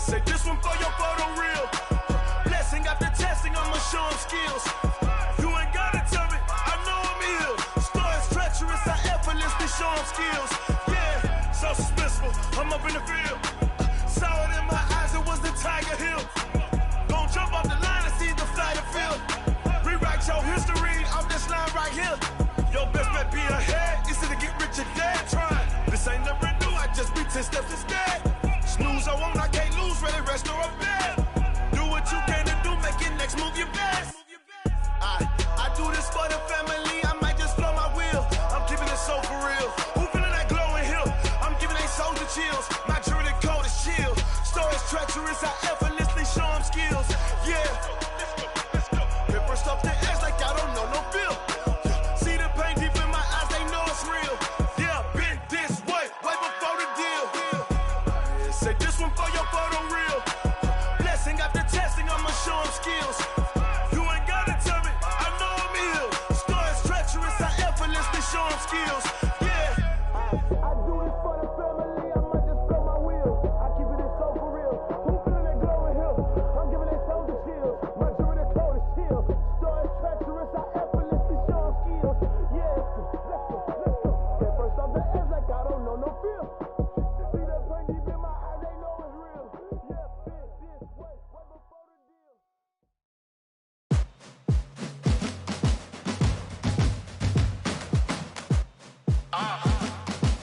Say this one for your photo reel. Blessing after testing, I'ma show them skills. You ain't gotta tell me, I know I'm ill. Stories treacherous, I effortlessly show them skills. Yeah, so suspenseful, I'm up in the field. Saw it in my eyes, it was the Tiger Hill. Gon' jump off the line and see the flight of field. Rewrite your history off this line right here. Your best bet be ahead, easy to get rich or dead trying. This ain't never new, I just be 10 steps instead. Snooze, I won't, I can't lose, ready, rest or a bed. Do what you can to do, make your next move your best. I do this for the family, I might just blow my wheel. I'm keeping it so for real. Who feeling that glowing hill? I'm giving they souls the chills. My journey code is chill. Stories treacherous, I effortlessly show them skills. Yeah. Hit first off the edge like I don't know no feel. See the pain deep in my eyes, they know it's real. Yeah, been this way before the deal. Say this one for your photo reel. Blessing after testing, I'ma show them skills. You ain't gotta tell me, I know I'm ill. Stories treacherous, I effortlessly show them skills. Yeah, I do this for the family, I might just blow my wheel. I keep it so for real. Who feeling that glowing hill? I'm giving they souls the chills. My journey code is chill. Stories treacherous, I effortlessly show them skills. Yeah, let's go. Get first off the edge like I don't know no feel. See that pain deep in my eyes, they know it's real. Yeah, been this way before the deal.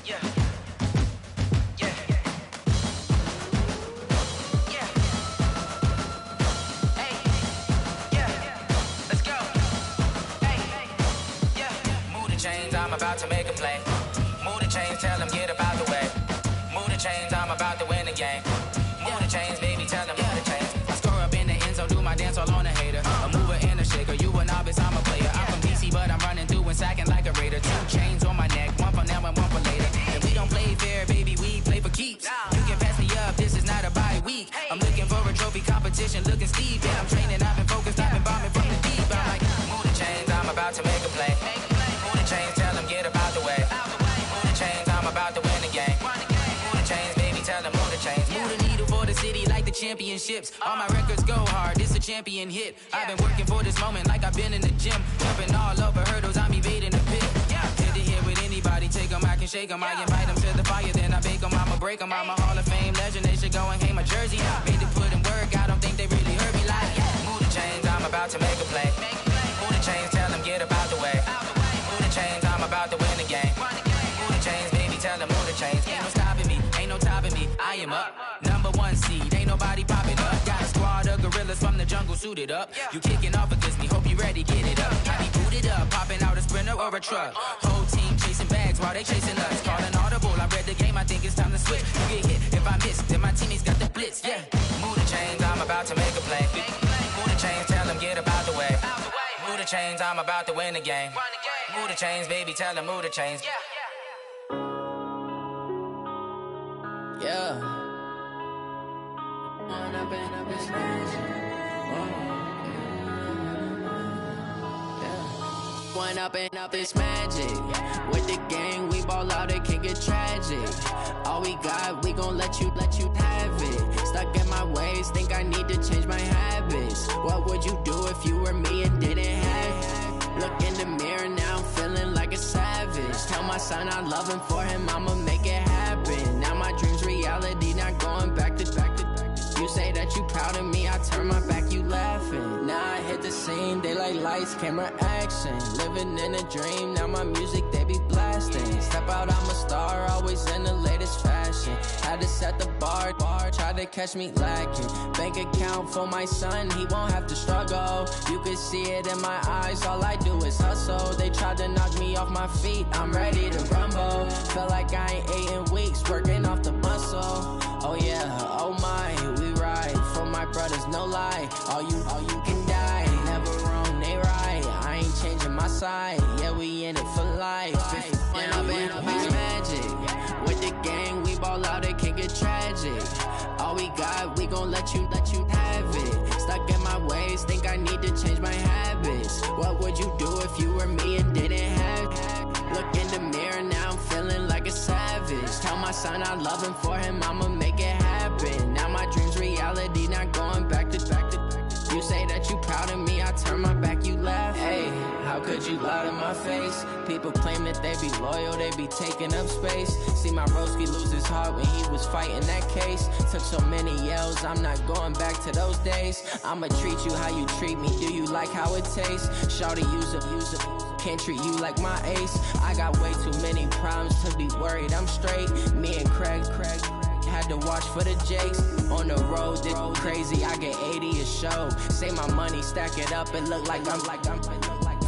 Yeah. Yeah. Yeah. Hey. Yeah. Let's go. Hey. Yeah. Move the chains, I'm about to make a play. Move the chains, tell them get up out the way. Move the chains, I'm about to win the game. Move the chains, baby, tell them move the chains. I score up in the end zone, do my dance all on a hater. A mover and a shaker, you a novice, I'm a player. I'm from DC, but I'm running through and sacking like a raider. 2 chains on my neck, one for now and one for later. And we don't play fair, baby, we play for keeps. You can pass me up, this is not a bye week. I'm looking for a trophy competition, looking steep. And I'm training, I've been focused, I've been bombing from the deep. I'm like, move the chains, I'm about to make a play. Move the chains, tell them get up out the way. Move the chains, I'm about to win the game. Move the chains, baby, tell them move the chains. Move the needle for the city like the championships. All my records go hard, this a champion hit. I've been working for this moment like I've been in the gym. Jumping all over hurdles, I'm evading the pit. Hit to hit with anybody, take them, I can shake them. I invite them to the fire, then I bake them, I'ma break them. I'm a Hall of Fame legend, they should go and hang my jersey. Made to put in work, I don't think they really heard me like. Move the chains, I'm about to make a play. Move the chains, tell them get up out the way. Move the chains, I'm about to win the game. Move the chains, baby, tell them move the chains. Ain't no stopping me, ain't no topping me, I am up. #1 seed, ain't nobody popping up. Got a squad of gorillas from the jungle suited up. You kicking off against me, hope you ready, get it up. I be booted up, popping out a Sprinter or a truck. Whole team chasing bags while they chasing us. Calling audible, I read the game, I think it's time to switch. You get hit, if I miss, then my teammates got the blitz, yeah. Move the chains, I'm about to make a play. Move the chains, tell them get up out the way. Move the chains, I'm about to win the game. Move the chains, baby, tell them move the chains. Yeah. One up and up is magic. With the gang, we ball out, it can get tragic. All we got, we gon' let you have it. Stuck in my ways, think I need to change my habits. What would you do if you were me and didn't have it? Look in the mirror now, I'm feeling like a savage. Tell my son I love him, for him I'ma make it happen. Now my dream's reality, not going back to. You say that you proud of me, I turn my back, you laughing. Now I hit the scene, daylight lights, camera action. Living in a dream, now my music, they be blasting. Step out, I'm a star, always in the latest fashion. Had to set the bar, try to catch me lacking. Bank account for my son, he won't have to struggle. You can see it in my eyes, all I do is hustle. They tried to knock me off my feet, I'm ready to rumble. Feel like I ain't ate in weeks, working off the muscle. Oh yeah, oh my, we ride for my brothers, no lie. All you can die, never wrong, they right. I ain't changing my side, yeah, we in it for life. When up and up is magic. With the gang, we ball out, it can get tragic. All we got, we gon' let you have it. Stuck in my ways, think I need to change my habits. What would you do if you were me and didn't have it? Look in the mirror, now I'm feeling like a savage. Tell my son I love him, for him I'ma make it happen. Now my dreams reality. Loud in my face. People claim that they be loyal, they be taking up space. See my broski lose his heart when he was fighting that case. Took so many yells, I'm not going back to those days. I'ma treat you how you treat me, do you like how it tastes? Shawty use up, can't treat you like my ace. I got way too many problems to be worried, I'm straight. Me and Craig had to watch for the Jakes. On the road, this crazy, I get 80 a show. Say my money, stack it up, it look like I'm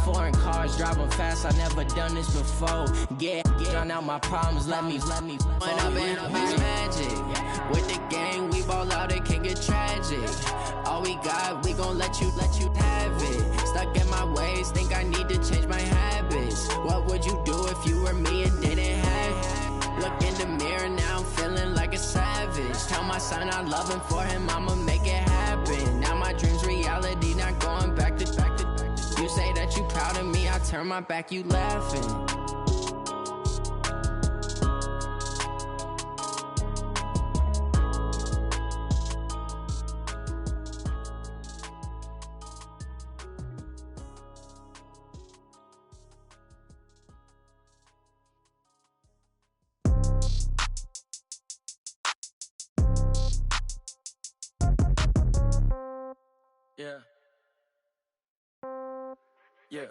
foreign cars, driving fast, I never done this before. Drown out my problems, let me When up in it's magic. With the gang, we ball out, it can get tragic. All we got, we gon' let you have it. Stuck in my ways, think I need to change my habits. What would you do if you were me and didn't have it? Look in the mirror, now I'm feeling like a savage. Tell my son I love him, for him I'ma make it happen. Now my dream's reality, not going back to You say that you proud of me, I turn my back, you laughing. Yeah. Yeah,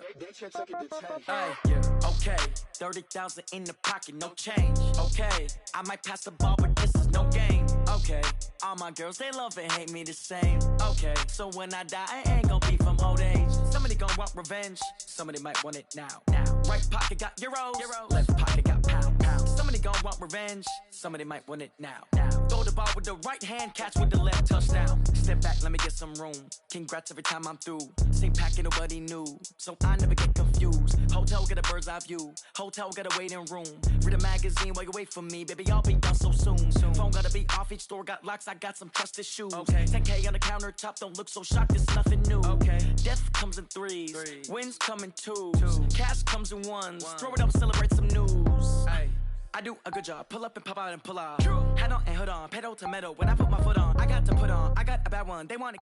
okay. 30,000 in the pocket, no change. Okay, I might pass the ball, but this is no game. Okay, all my girls, they love and hate me the same. Okay, so when I die, I ain't gon' be from old age. Somebody gon' want revenge, somebody might want it now. Right pocket got euros, left pocket got pound. Somebody gon' want revenge, somebody might want it now. Throw the ball with the right hand, catch with the left, touchdown. Step back, let me get some room. Congrats every time I'm through. Same packet, nobody knew, so I never get confused. Hotel get a bird's eye view, hotel got a waiting room. Read a magazine while you wait for me, baby, I'll be done so soon. Phone gotta be off, each store got locks, I got some trusted shoes. 10K on the countertop, don't look so shocked, it's nothing new. Death comes in threes, wins come in twos. Cash comes in ones, throw it up, celebrate some news. I do a good job, pull up and pop out and pull off. Head on and hood on, pedal to metal, when I put my foot on, I got to put on, I got a bad one, they want to.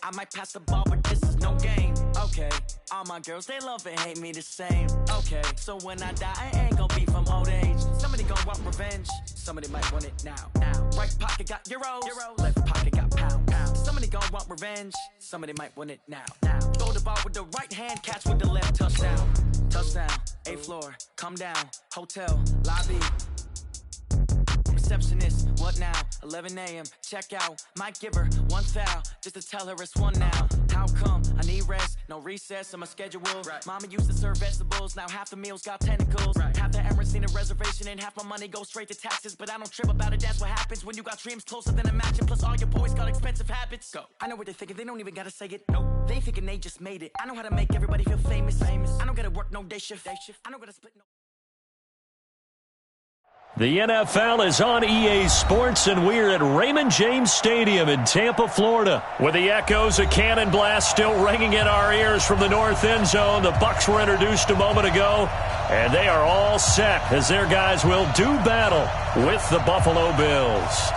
I might pass the ball, but this is no game. Okay, all my girls, they love and hate me the same. Okay, so when I die, I ain't gon' be from old age. Somebody gon' want revenge, somebody might want it now. Right pocket got euros, left pocket got pound. Somebody gon' want revenge, somebody might want it now. Throw the ball with the right hand, catch with the left, touchdown. Touchdown, 8th floor, come down, hotel, lobby. Receptionist, what now? 11 a.m. check out. Might give her one foul just to tell her it's one now. How come? I need rest, no recess in my schedule. Mama used to serve vegetables, now half the meals got tentacles. Half the Emirates need a reservation and half my money goes straight to taxes. But I don't trip about it, that's what happens when you got dreams closer than a match. Plus all your boys got expensive habits. Go. I know what they're thinking, they don't even gotta say it. Nope. They thinking they just made it. I know how to make everybody feel famous. I don't gotta work no day shift. I don't gotta split no. The NFL is on EA Sports, and we're at Raymond James Stadium in Tampa, Florida. With the echoes of Cannon Blast still ringing in our ears from the north end zone, the Bucs were introduced a moment ago, and they are all set as their guys will do battle with the Buffalo Bills.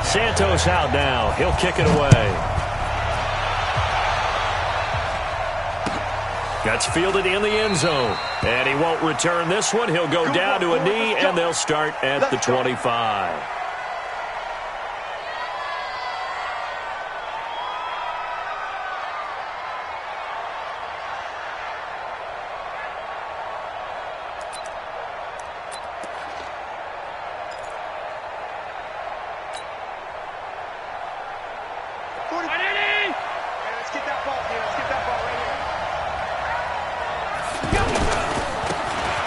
Santos out now. He'll kick it away. Gets fielded in the end zone. And he won't return this one. He'll go down to a knee, and they'll start at the 25.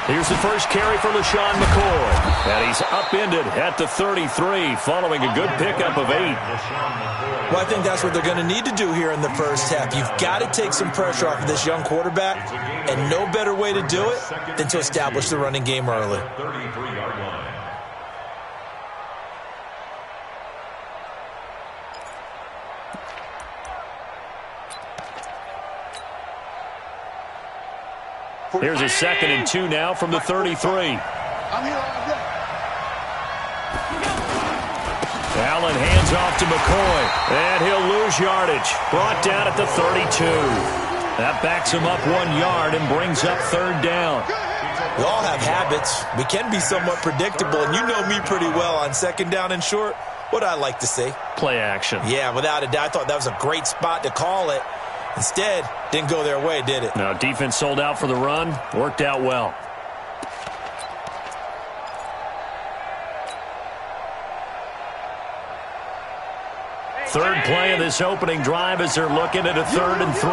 Here's the first carry for LaShawn McCoy. And he's upended at the 33 following a good pickup of 8. Well, I think that's what they're going to need to do here in the first half. You've got to take some pressure off of this young quarterback, and no better way to do it than to establish the running game early. 33-yard line. Here's a 2nd and 2 now from the 33. Allen hands off to McCoy, and he'll lose yardage. Brought down at the 32. That backs him up 1 yard and brings up 3rd down. We all have habits. We can be somewhat predictable, and you know me pretty well on 2nd down and short. What I like to say? Play action. Yeah, without a doubt. I thought that was a great spot to call it. Instead, didn't go their way, did it? No, defense sold out for the run. Worked out well. Third play of this opening drive as they're looking at a 3rd and 3.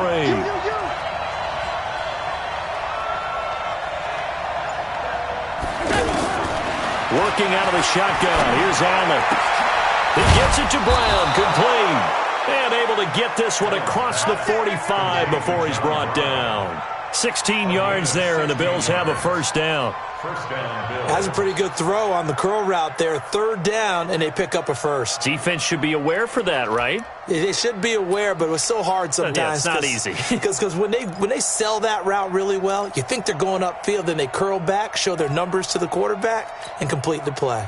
Working out of the shotgun. Here's Allen. He gets it to Brown. Complete. And able to get this one across the 45 before he's brought down. 16 yards there, and the Bills have a 1st down. Has a pretty good throw on the curl route there. 3rd down, and they pick up a 1st. Defense should be aware for that, right? They should be aware, but it was so hard sometimes. Yeah, it's not easy. Because when they sell that route really well, you think they're going upfield, then they curl back, show their numbers to the quarterback, and complete the play.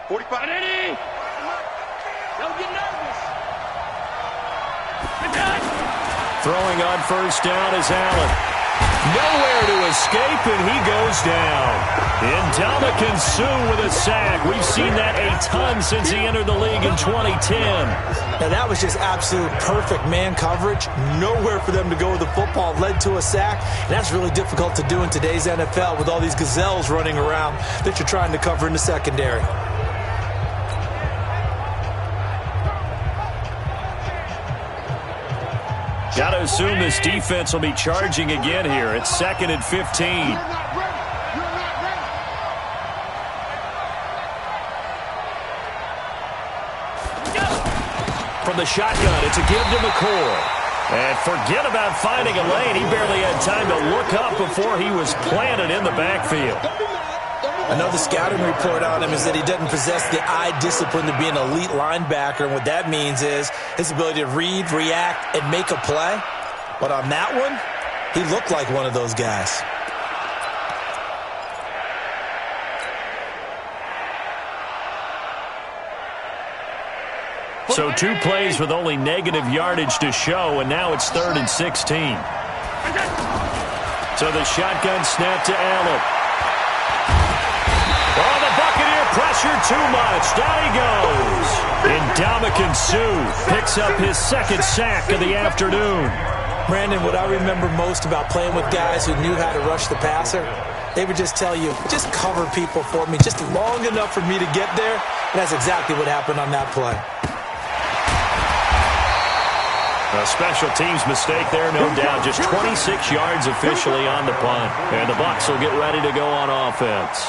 45. Ready? Don't get nervous. Throwing on 1st down is Allen. Nowhere to escape, and he goes down. Ndamukong Suh with a sack. We've seen that a ton since he entered the league in 2010. Now, that was just absolute perfect man coverage. Nowhere for them to go with the football. Led to a sack, and that's really difficult to do in today's NFL with all these gazelles running around that you're trying to cover in the secondary. Got to assume this defense will be charging again here. It's 2nd and 15. From the shotgun, it's a give to McCoy. And forget about finding a lane. He barely had time to look up before he was planted in the backfield. Another scouting report on him is that he doesn't possess the eye discipline to be an elite linebacker. And what that means is his ability to read, react, and make a play. But on that one, he looked like one of those guys. So 2 plays with only negative yardage to show, and now it's 3rd and 16. So the shotgun snap to Allen. Oh, the Buccaneer pressure too much. Down he goes. Ndamukong Suh picks up his 2nd sack of the afternoon. Brandon, what I remember most about playing with guys who knew how to rush the passer, they would just tell you, just cover people for me, just long enough for me to get there. And that's exactly what happened on that play. A special teams mistake there, no doubt. Just 26 yards officially on the punt. And the Bucs will get ready to go on offense.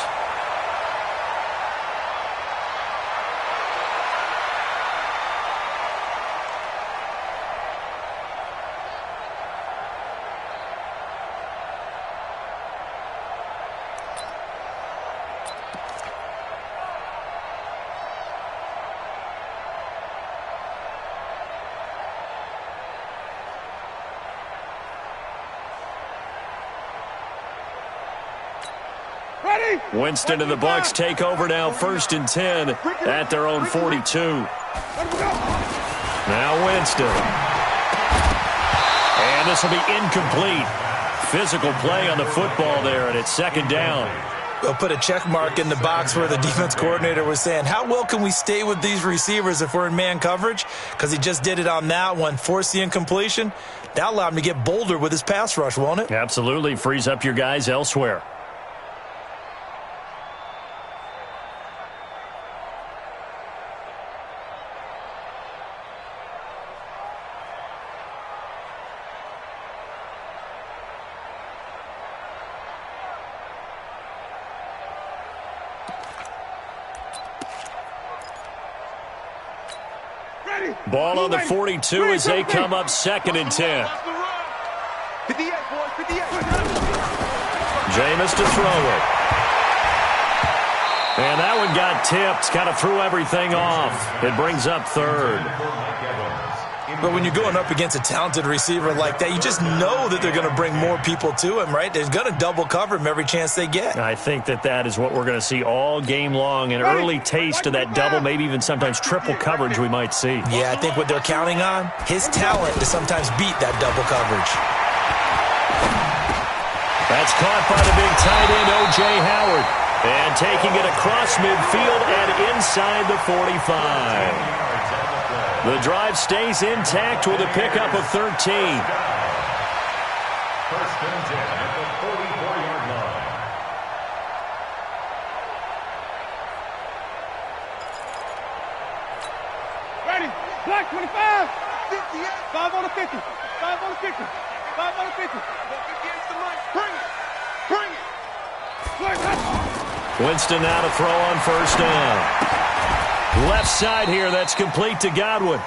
Winston and the Bucs take over now, 1st and 10 at their own 42. Now Winston. And this will be incomplete. Physical play on the football there, and it's 2nd down. They'll put a check mark in the box where the defense coordinator was saying, how well can we stay with these receivers if we're in man coverage? Because he just did it on that one, forced the incompletion. That'll allow him to get bolder with his pass rush, won't it? Absolutely. Frees up your guys elsewhere. Ball on the 42 as they come up 2nd and 10. Jameis to throw it. And that one got tipped. Kind of threw everything off. It brings up 3rd. But when you're going up against a talented receiver like that, you just know that they're going to bring more people to him, right? They're going to double cover him every chance they get. I think that is what we're going to see all game long, an early taste of that double, maybe even sometimes triple coverage we might see. Yeah, I think what they're counting on, his talent to sometimes beat that double coverage. That's caught by the big tight end, O.J. Howard. And taking it across midfield and inside the 45. The drive stays intact with a pickup of 13. First and 10 at the 44-yard line. Ready, black 25, 58, 5 on the 50, 5 on the 50, 5 on the 50. Bring it. Winston now to throw on first down. Left side here, that's complete to Godwin.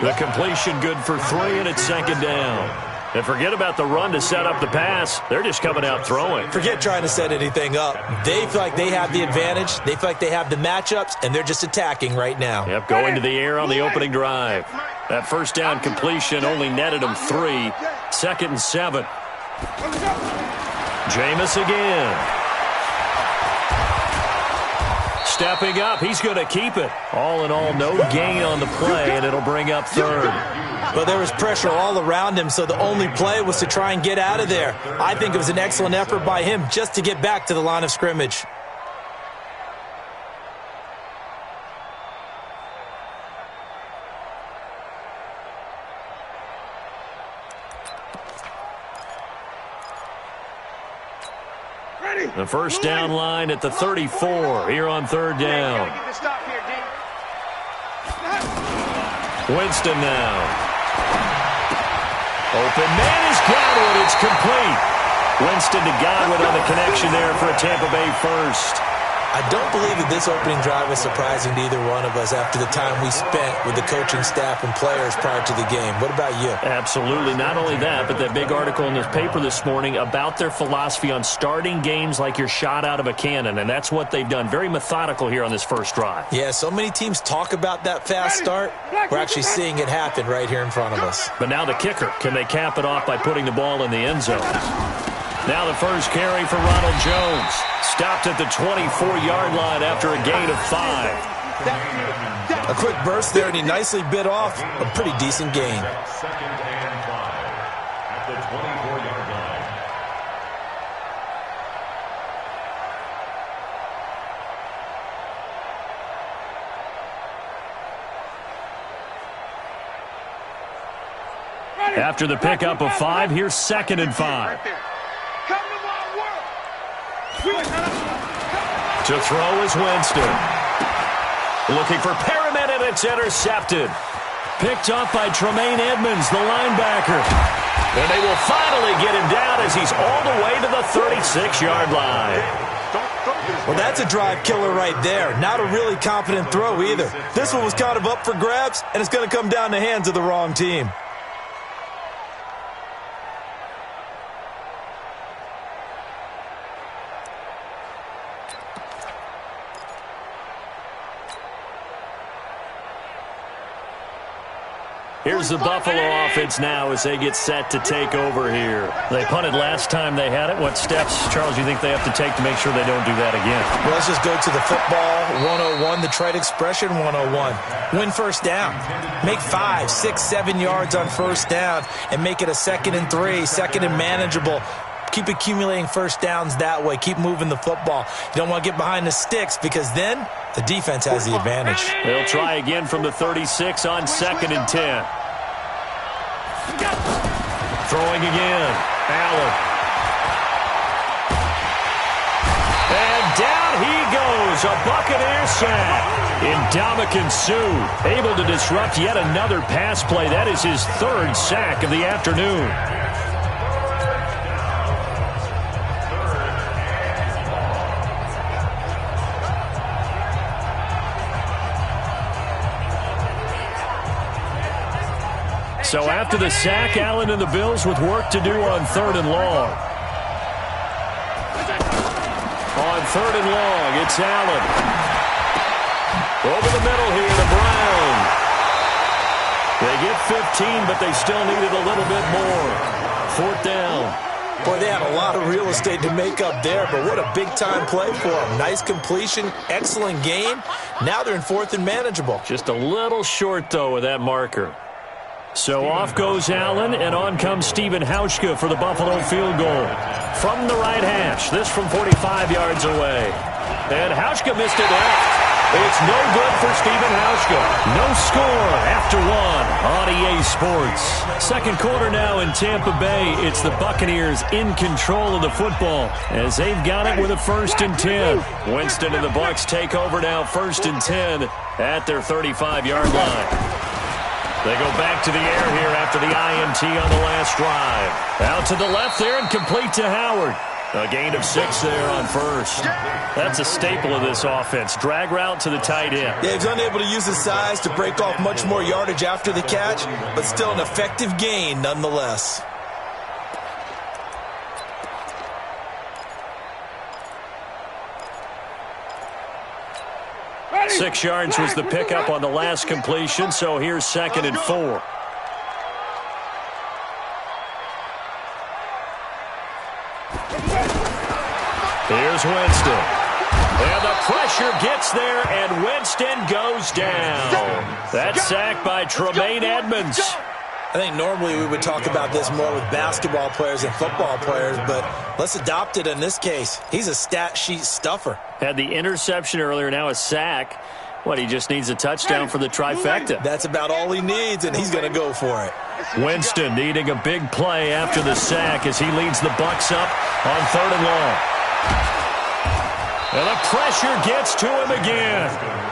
The completion good for 3, and it's second down. And forget about the run to set up the pass. They're just coming out throwing. Forget trying to set anything up. They feel like they have the advantage. They feel like they have the matchups, and they're just attacking right now. Yep, going to the air on the opening drive. That first down completion only netted them 3. Second and 7. Jameis again. Stepping up, he's going to keep it. All in all, no gain on the play, and it'll bring up third. But there was pressure all around him, so the only play was to try and get out of there. I think it was an excellent effort by him just to get back to the line of scrimmage. The first down line at the 34 here on third down. Winston now. Open man is Godwin. It's complete. Winston to Godwin on the connection there for a Tampa Bay first. I don't believe that this opening drive was surprising to either one of us after the time we spent with the coaching staff and players prior to the game. What about you? Absolutely. Not only that, but that big article in this paper this morning about their philosophy on starting games like you're shot out of a cannon, and that's what they've done. Very methodical here on this first drive. Yeah, so many teams talk about that fast start. We're actually seeing it happen right here in front of us. But now the kicker. Can they cap it off by putting the ball in the end zone? Now the first carry for Ronald Jones. Stopped at the 24-yard line after a gain of 5. A quick burst there, and he nicely bit off a pretty decent gain. Second and 5 at the 24-yard line. After the pickup of 5, here's second and 5. To throw is Winston. Looking for Perriman, and it's intercepted. Picked up by Tremaine Edmonds, the linebacker. And they will finally get him down as he's all the way to the 36-yard line. Well, that's a drive killer right there. Not a really confident throw either. This one was kind of up for grabs, and it's going to come down the hands of the wrong team. Here's the Buffalo offense now as they get set to take over here. They punted last time they had it. What steps, Charles, you think they have to take to make sure they don't do that again? Well, let's just go to the football 101, the trade expression 101. Win first down. Make 5, 6, 7 yards on first down and make it a 2nd and 3, 2nd and manageable. Keep accumulating first downs that way. Keep moving the football. You don't want to get behind the sticks because then the defense has the advantage. They'll try again from the 36 on 2nd and 10. Throwing again. Allen. And down he goes. A Buccaneer sack. Ndamukong Suh able to disrupt yet another pass play. That is his 3rd sack of the afternoon. So after the sack, Allen and the Bills with work to do on 3rd and long. On 3rd and long, it's Allen. Over the middle here to Brown. They get 15, but they still needed a little bit more. 4th down. Boy, they had a lot of real estate to make up there, but what a big-time play for them. Nice completion, excellent game. Now they're in 4th and manageable. Just a little short, though, with that marker. So off goes Allen, and on comes Stephen Hauschka for the Buffalo field goal. From the right hash, this from 45 yards away. And Hauschka missed it left. It's no good for Stephen Hauschka. No score after 1 on EA Sports. Second quarter now in Tampa Bay. It's the Buccaneers in control of the football as they've got it with a 1st and 10. Winston and the Bucs take over now 1st and 10 at their 35-yard line. They go back to the air here after the INT on the last drive. Out to the left there and complete to Howard. A gain of 6 there on 1st. That's a staple of this offense. Drag route to the tight end. Yeah, he's unable to use his size to break off much more yardage after the catch, but still an effective gain nonetheless. Ready. 6 yards was the pickup on the last completion, so here's 2nd and 4. Here's Winston. And the pressure gets there, and Winston goes down. That sack by Tremaine Edmonds. I think normally we would talk about this more with basketball players and football players, but let's adopt it in this case. He's a stat sheet stuffer. Had the interception earlier, now a sack. What, he just needs a touchdown for the trifecta. That's about all he needs, and he's going to go for it. Winston needing a big play after the sack as he leads the Bucs up on 3rd and long. And the pressure gets to him again.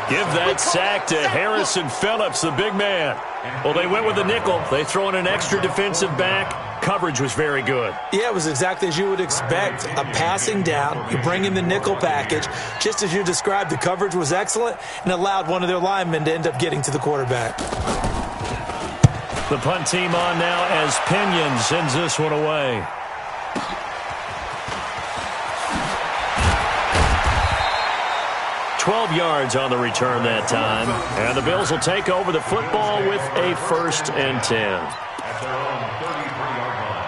Give that sack to Harrison Phillips, the big man. Well, they went with the nickel. They throw in an extra defensive back. Coverage was very good. Yeah, it was exactly as you would expect. A passing down. You bring in the nickel package. Just as you described, the coverage was excellent and allowed one of their linemen to end up getting to the quarterback. The punt team on now as Pinion sends this one away. $12 yards on the return that time. And the Bills will take over the football with a 1st and 10. At their own 33-yard line.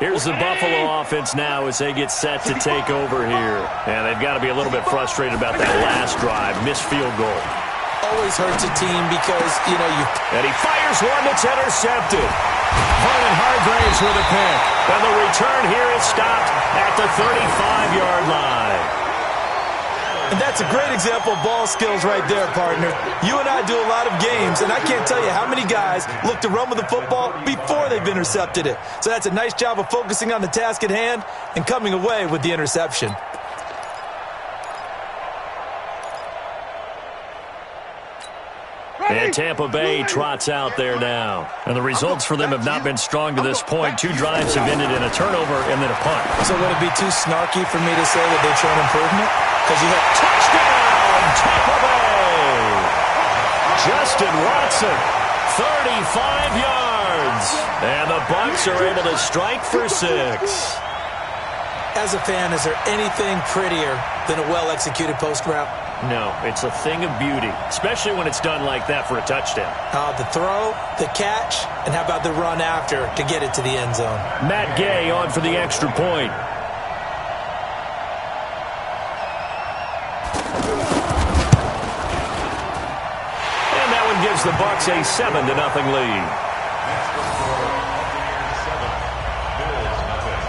Here's the Buffalo offense now as they get set to take over here. And they've got to be a little bit frustrated about that last drive. Missed field goal. Always hurts a team because, you know, And he fires one that's intercepted. Vernon Hargraves with a pick. And the return here is stopped at the 35-yard line. And that's a great example of ball skills right there, partner. You and I do a lot of games, and I can't tell you how many guys look to run with the football before they've intercepted it. So that's a nice job of focusing on the task at hand and coming away with the interception. And Tampa Bay trots out there now. And the results for them have not been strong to this point. 2 drives have ended in a turnover and then a punt. So would it be too snarky for me to say that they've shown improvement? Because you have Touchdown, Tampa Bay! Justin Watson, 35 yards. And the Bucs are able to strike for 6. As a fan, is there anything prettier than a well-executed post route? No, it's a thing of beauty, especially when it's done like that for a touchdown. The throw, the catch, and how about the run after to get it to the end zone? Matt Gay on for the extra point. And that one gives the Bucs a 7-0 lead. That's the score. Buccaneers 7, Bills nothing.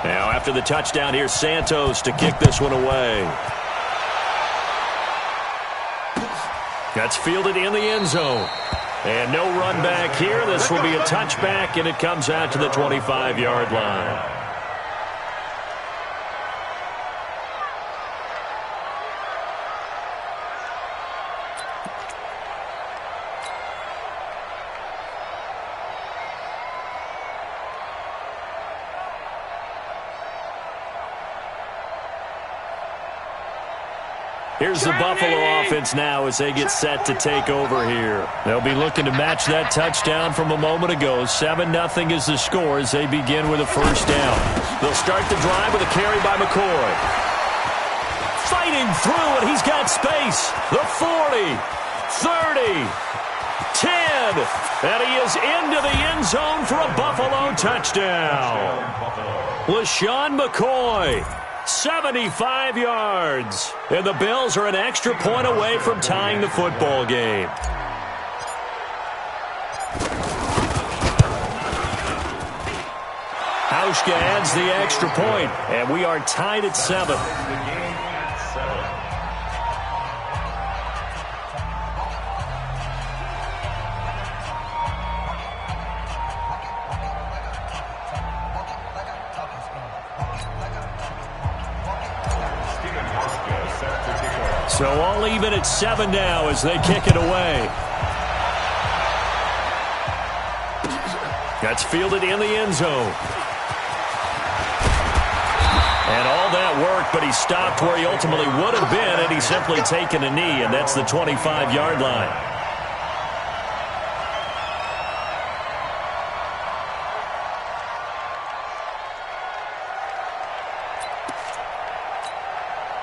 Now after the touchdown, here's Santos to kick this one away. That's fielded in the end zone. And no run back here. This will be a touchback, and it comes out to the 25-yard line. Here's the Buffalo offense now as they get set to take over here. They'll be looking to match that touchdown from a moment ago. 7-0 is the score as they begin with a first down. They'll start the drive with a carry by McCoy. Fighting through, and he's got space. The 40, 30, 10, and he is into the end zone for a Buffalo touchdown. LaShawn McCoy, 75 yards. And the Bills are an extra point away from tying the football game. Hauschka adds the extra point, and we are tied at 7. So all even at 7 now as they kick it away. That's fielded in the end zone. And all that worked, but he stopped where he ultimately would have been, and he's simply taken a knee, and that's the 25-yard line.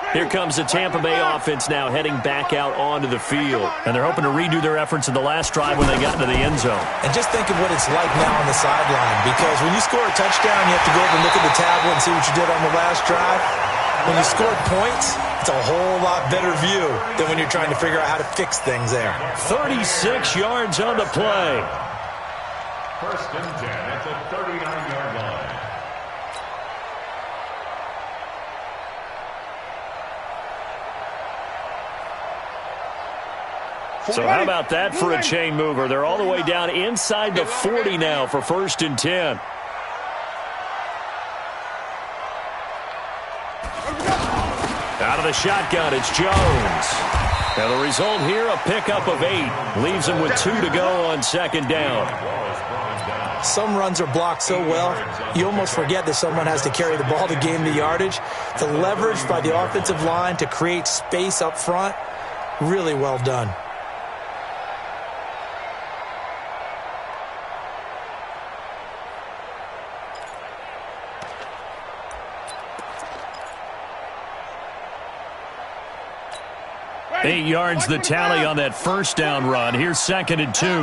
Here comes the Tampa Bay offense now heading back out onto the field. And they're hoping to redo their efforts in the last drive when they got into the end zone. And just think of what it's like now on the sideline, because when you score a touchdown, you have to go over and look at the tablet and see what you did on the last drive. When you score points, it's a whole lot better view than when you're trying to figure out how to fix things there. 36 yards on the play. First and 10 at the 39-yard line. So how about that for a chain mover? They're all the way down inside the 40 now for first and 10. Out of the shotgun, it's Jones. Now the result here, a pickup of 8. Leaves him with 2 to go on second down. Some runs are blocked so well, you almost forget that someone has to carry the ball to gain the yardage. The leverage by the offensive line to create space up front, really well done. Eight yards the tally on that first down run. Here's second and 2. To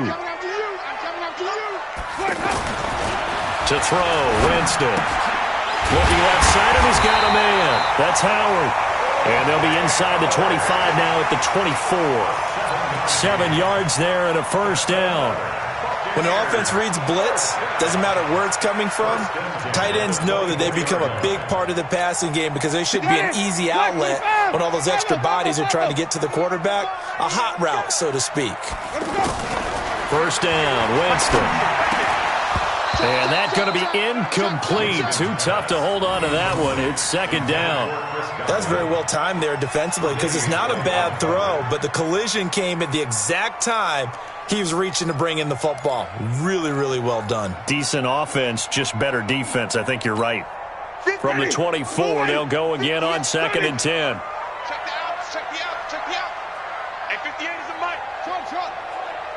throw, Winston. Looking left side, and he's got a man. That's Howard. And they'll be inside the 25 now at the 24. 7 yards there and a first down. When the offense reads blitz, doesn't matter where it's coming from, tight ends know that they become a big part of the passing game because they should be an easy outlet when all those extra bodies are trying to get to the quarterback. A hot route, so to speak. First down, Winston. And that's going to be incomplete. Too tough to hold on to that one. It's second down. That's very well timed there defensively because it's not a bad throw, but the collision came at the exact time he was reaching to bring in the football. Really, really well done. Decent offense, just better defense. I think you're right. From the 24, they'll go again on second and 10. Check the out, check the out, check the out. Hey, 58 is a mic. Shot.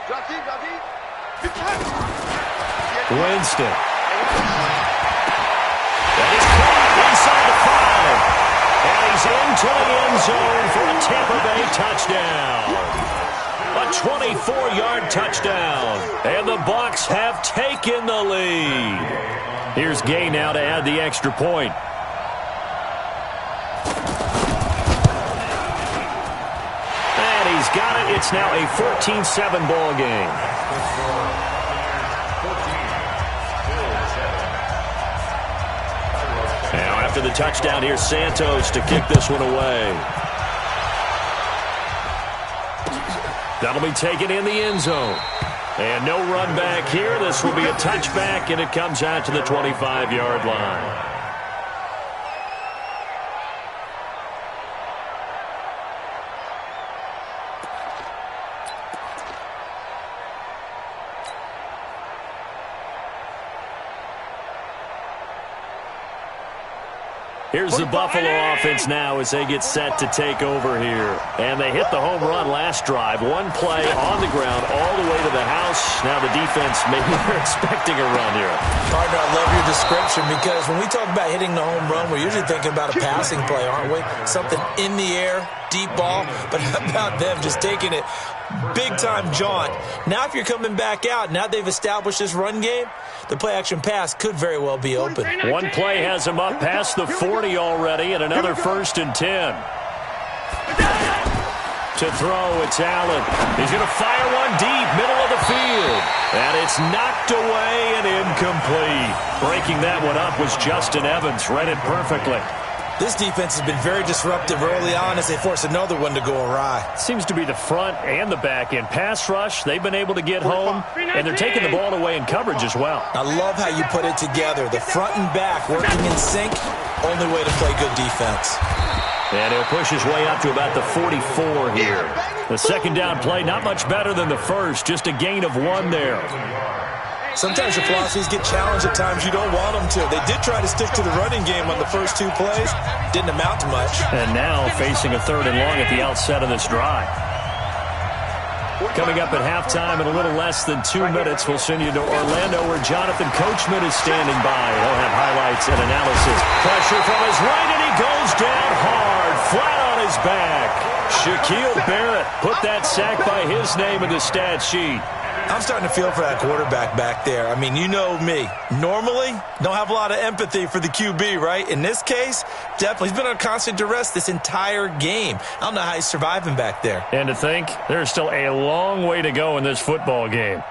Drop deep. Winston. That is caught inside the 5. And he's into the end zone for a Tampa Bay touchdown. A 24-yard touchdown. And the Bucs have taken the lead. Here's Gay now to add the extra point. And he's got it. It's now a 14-7 ball game. Now after the touchdown, here's Santos to kick this one away. That'll be taken in the end zone. And no run back here. This will be a touchback, and it comes out to the 25-yard line. Here's the Buffalo offense now as they get set to take over here. And they hit the home run last drive. One play on the ground all the way to the house. Now the defense, maybe they're expecting a run here. Partner, I love your description because when we talk about hitting the home run, we're usually thinking about a passing play, aren't we? Something in the air, deep ball. But how about them just taking it big-time jaunt? Now if you're coming back out, now they've established this run game, the play-action pass could very well be open. One play has him up past the 40 already, and another 1st and 10. To throw, it's Allen. He's going to fire one deep, middle of the field. And it's knocked away and incomplete. Breaking that one up was Justin Evans. Read it perfectly. This defense has been very disruptive early on as they force another one to go awry. Seems to be the front and the back end. Pass rush, they've been able to get home, and they're taking the ball away in coverage as well. I love how you put it together. The front and back working in sync, only way to play good defense. And he'll push his way up to about the 44 here. The second down play, not much better than the first, just a gain of 1 there. Sometimes your philosophies get challenged at times you don't want them to. They did try to stick to the running game on the first 2 plays. Didn't amount to much. And now facing a 3rd and long at the outset of this drive. Coming up at halftime in a little less than 2 minutes, we'll send you to Orlando where Jonathan Coachman is standing by. He'll have highlights and analysis. Pressure from his right, and he goes down hard, flat on his back. Shaquille Barrett put that sack by his name in the stat sheet. I'm starting to feel for that quarterback back there. I mean, you know me. Normally, don't have a lot of empathy for the QB, right? In this case, definitely. He's been on constant duress this entire game. I don't know how he's surviving back there. And to think, there's still a long way to go in this football game.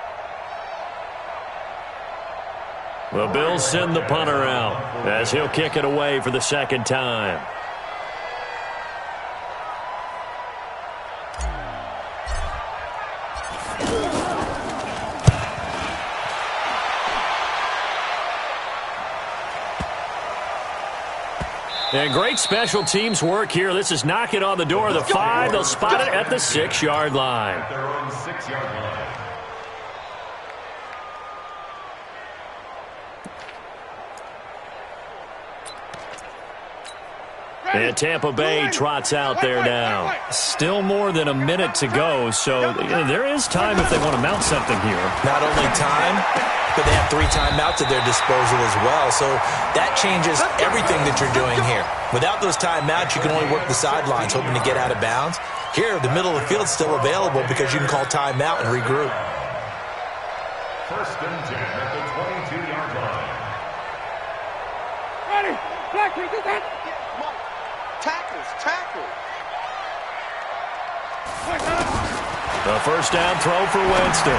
The Bills send the punter out as he'll kick it away for the 2nd time. And great special teams work here. This is knocking on the door of the 5. They'll spot it at the 6-yard line. Their own 6-yard line. And Tampa Bay trots out there now. Still more than a minute to go, so there is time if they want to mount something here. Not only time, but they have 3 timeouts at their disposal as well. So that changes everything that you're doing here. Without those timeouts, you can only work the sidelines, hoping to get out of bounds. Here, the middle of the field's still available because you can call timeout and regroup. 1st and 10 at the 22-yard line. Ready? Black, can you do that? Tackles. The 1st down throw for Winston.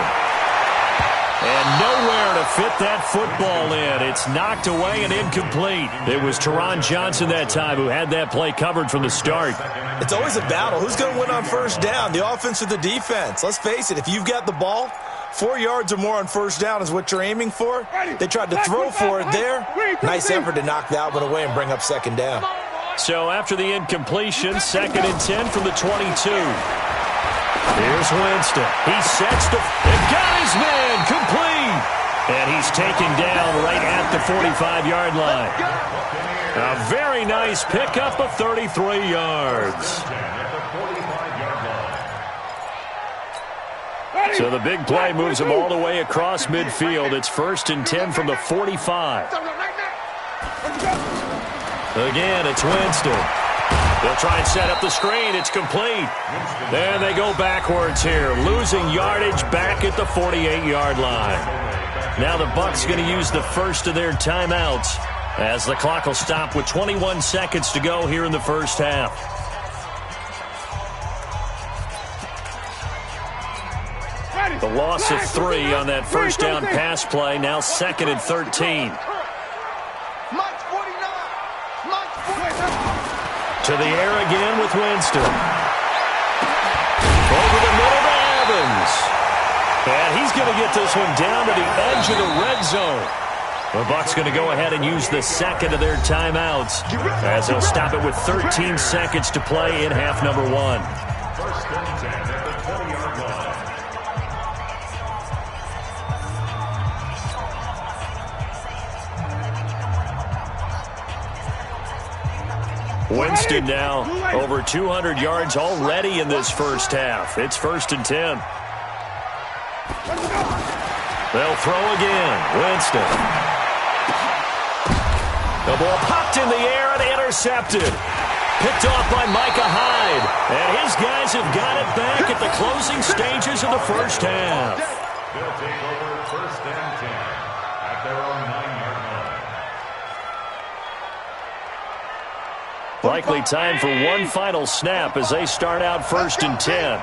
And nowhere to fit that football in. It's knocked away and incomplete. It was Teron Johnson that time who had that play covered from the start. It's always a battle. Who's going to win on 1st down, the offense or the defense? Let's face it, if you've got the ball, 4 yards or more on 1st down is what you're aiming for. They tried to throw for it there. Nice effort to knock that one away and bring up 2nd down. So after the incompletion, 2nd and 10 from the 22. Here's Winston. He sets to and got his man complete. And he's taken down right at the 45-yard line. A very nice pickup of 33 yards. So the big play moves him all the way across midfield. It's 1st and 10 from the 45. Again, it's Winston. They'll try and set up the screen. It's complete. Then they go backwards here, losing yardage back at the 48-yard line. Now the Bucs going to use the first of their timeouts as the clock will stop with 21 seconds to go here in the 1st half. The loss of 3 on that 1st down pass play. Now 2nd and 13. To the air again with Winston. Over the middle to Evans. And he's going to get this one down to the edge of the red zone. The Bucs going to go ahead and use the 2nd of their timeouts as they'll stop it with 13 seconds to play in half number 1. 1st and 10 at the 20-yard line. Winston now over 200 yards already in this first half. It's 1st and 10. They'll throw again. Winston. The ball popped in the air and intercepted. Picked off by Micah Hyde. And his guys have got it back at the closing stages of the first half. They'll take over 1st and 10 at their own 9-yard line. Likely time for one final snap as they start out 1st and 10.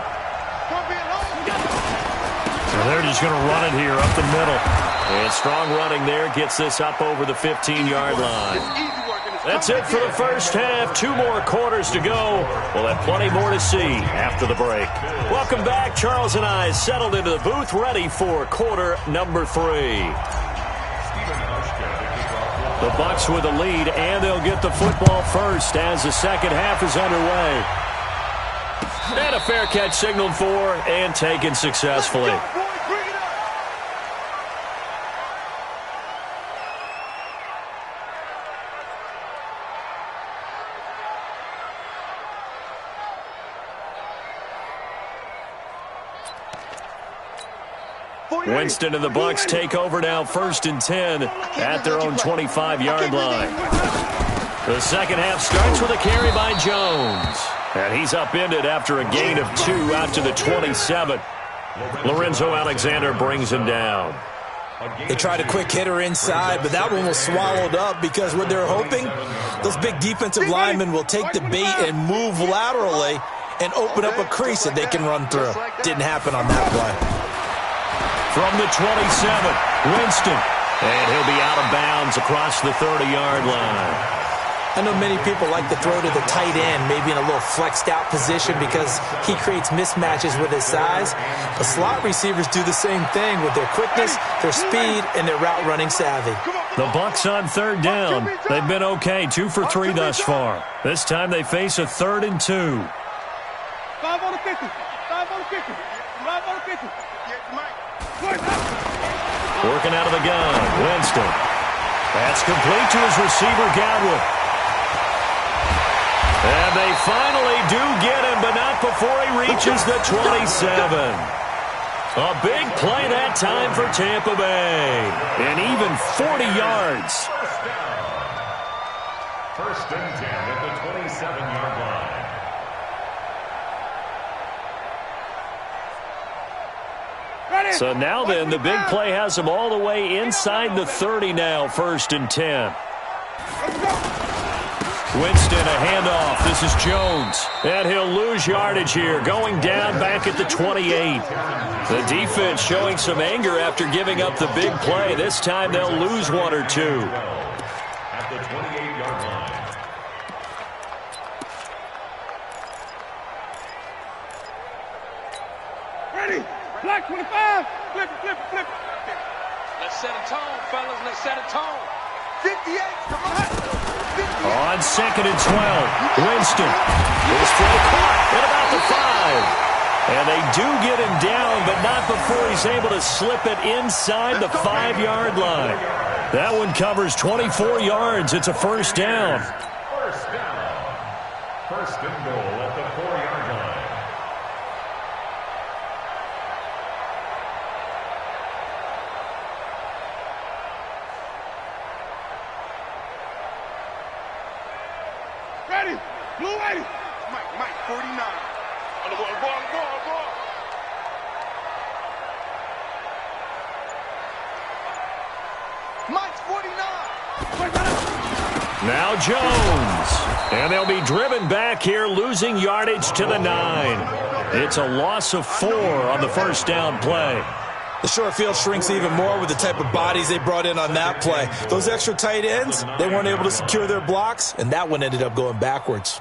So they're just going to run it here up the middle. And strong running there gets this up over the 15-yard line. That's it for the first half. 2 more quarters to go. We'll have plenty more to see after the break. Welcome back. Charles and I settled into the booth ready for quarter number 3. The Bucs with the lead, and they'll get the football first as the second half is underway. And a fair catch signaled for and taken successfully. Winston and the Bucs take over now 1st and 10 at their own 25-yard line. The second half starts with a carry by Jones. And he's upended after a gain of 2 out to the 27. Lorenzo Alexander brings him down. They tried a quick hitter inside, but that one was swallowed up because what they're hoping, those big defensive linemen will take the bait and move laterally and open up a crease that they can run through. Didn't happen on that play. From the 27, Winston. And he'll be out of bounds across the 30-yard line. I know many people like to throw to the tight end, maybe in a little flexed out position because he creates mismatches with his size. The slot receivers do the same thing with their quickness, their speed, and their route running savvy. The Bucs on 3rd down. They've been okay, 2 for 3 thus far. This time they face a 3rd and 2. 5 on the 50. 5 on the 50. 5 on the 50. Working out of the gun, Winston. That's complete to his receiver, Godwin. And they finally do get him, but not before he reaches the 27. A big play that time for Tampa Bay. And even 40 yards. First and 10 at the 27-yard line. So now then, the big play has him all the way inside the 30 now, 1st and 10. Winston, a handoff. This is Jones. And he'll lose yardage here, going down back at the 28. The defense showing some anger after giving up the big play. This time they'll lose 1 or 2. At the 28-yard line. Ready? Black 25. Flip it, flip it, flip it. Let's set a tone, fellas. Let's set a tone. 58. Come on. 58. On 2nd and 12, Winston. His throw caught at about the 5. And they do get him down, but not before he's able to slip it inside the 5-yard line. That one covers 24 yards. It's a 1st down. First down. 1st and goal at the 4-yard line. Ready? Blue 80. Mike, 49. On the ball. Mike's 49. Now Jones. And they'll be driven back here, losing yardage to the 9. It's a loss of 4 on the 1st down play. The short field shrinks even more with the type of bodies they brought in on that play. Those extra tight ends, they weren't able to secure their blocks, and that one ended up going backwards.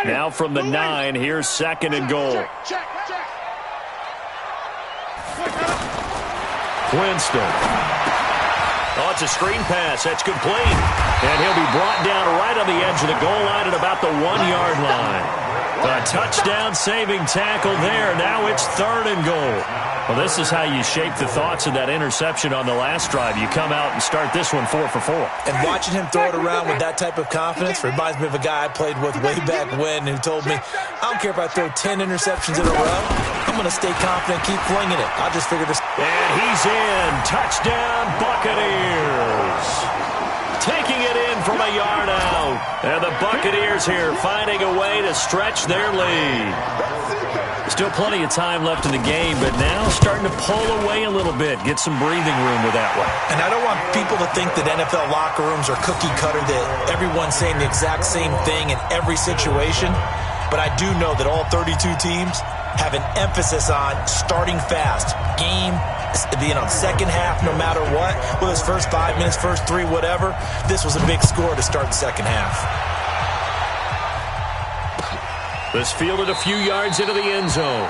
Now from the 9, here's 2nd and goal. Check. Winston. Oh, it's a screen pass. That's complete. And he'll be brought down right on the edge of the goal line at about the 1-yard line. A touchdown-saving tackle there. Now it's 3rd and goal. Well, this is how you shape the thoughts of that interception on the last drive. You come out and start this one 4 for 4. And watching him throw it around with that type of confidence reminds me of a guy I played with way back when who told me, I don't care if I throw 10 interceptions in a row. I'm going to stay confident, keep flinging it. I'll just figure this. And he's in. Touchdown, Buccaneers. Taking it in from a yard out. And the Buccaneers here finding a way to stretch their lead. Still plenty of time left in the game, but now starting to pull away a little bit, get some breathing room with that one. And I don't want people to think that NFL locker rooms are cookie cutter, that everyone's saying the exact same thing in every situation. But I do know that all 32 teams have an emphasis on starting fast. Game, second half, no matter what. Whether it's first 5 minutes, first 3, whatever. This was a big score to start the second half. This fielded a few yards into the end zone.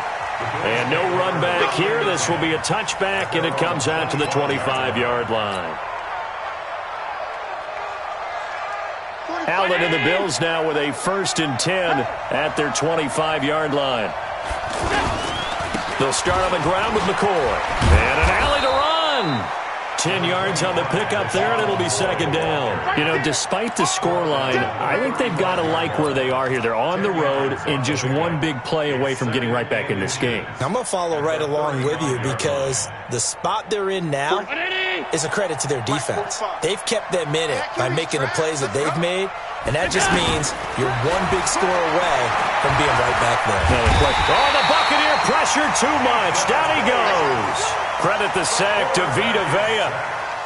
And no run back here. This will be a touchback, and it comes out to the 25-yard line. Allen and the Bills now with a 1st and 10 at their 25-yard line. They'll start on the ground with McCoy. And an alley to run. 10 yards on the pickup there, and it'll be 2nd down. You know, despite the scoreline, I think they've got to like where they are here. They're on the road and just one big play away from getting right back in this game. I'm going to follow right along with you because the spot they're in now is a credit to their defense. They've kept them in it by making the plays that they've made, and that just means you're one big score away from being right back there. Oh, the Buccaneer pressure too much. Down he goes. Credit the sack to Vita Vea.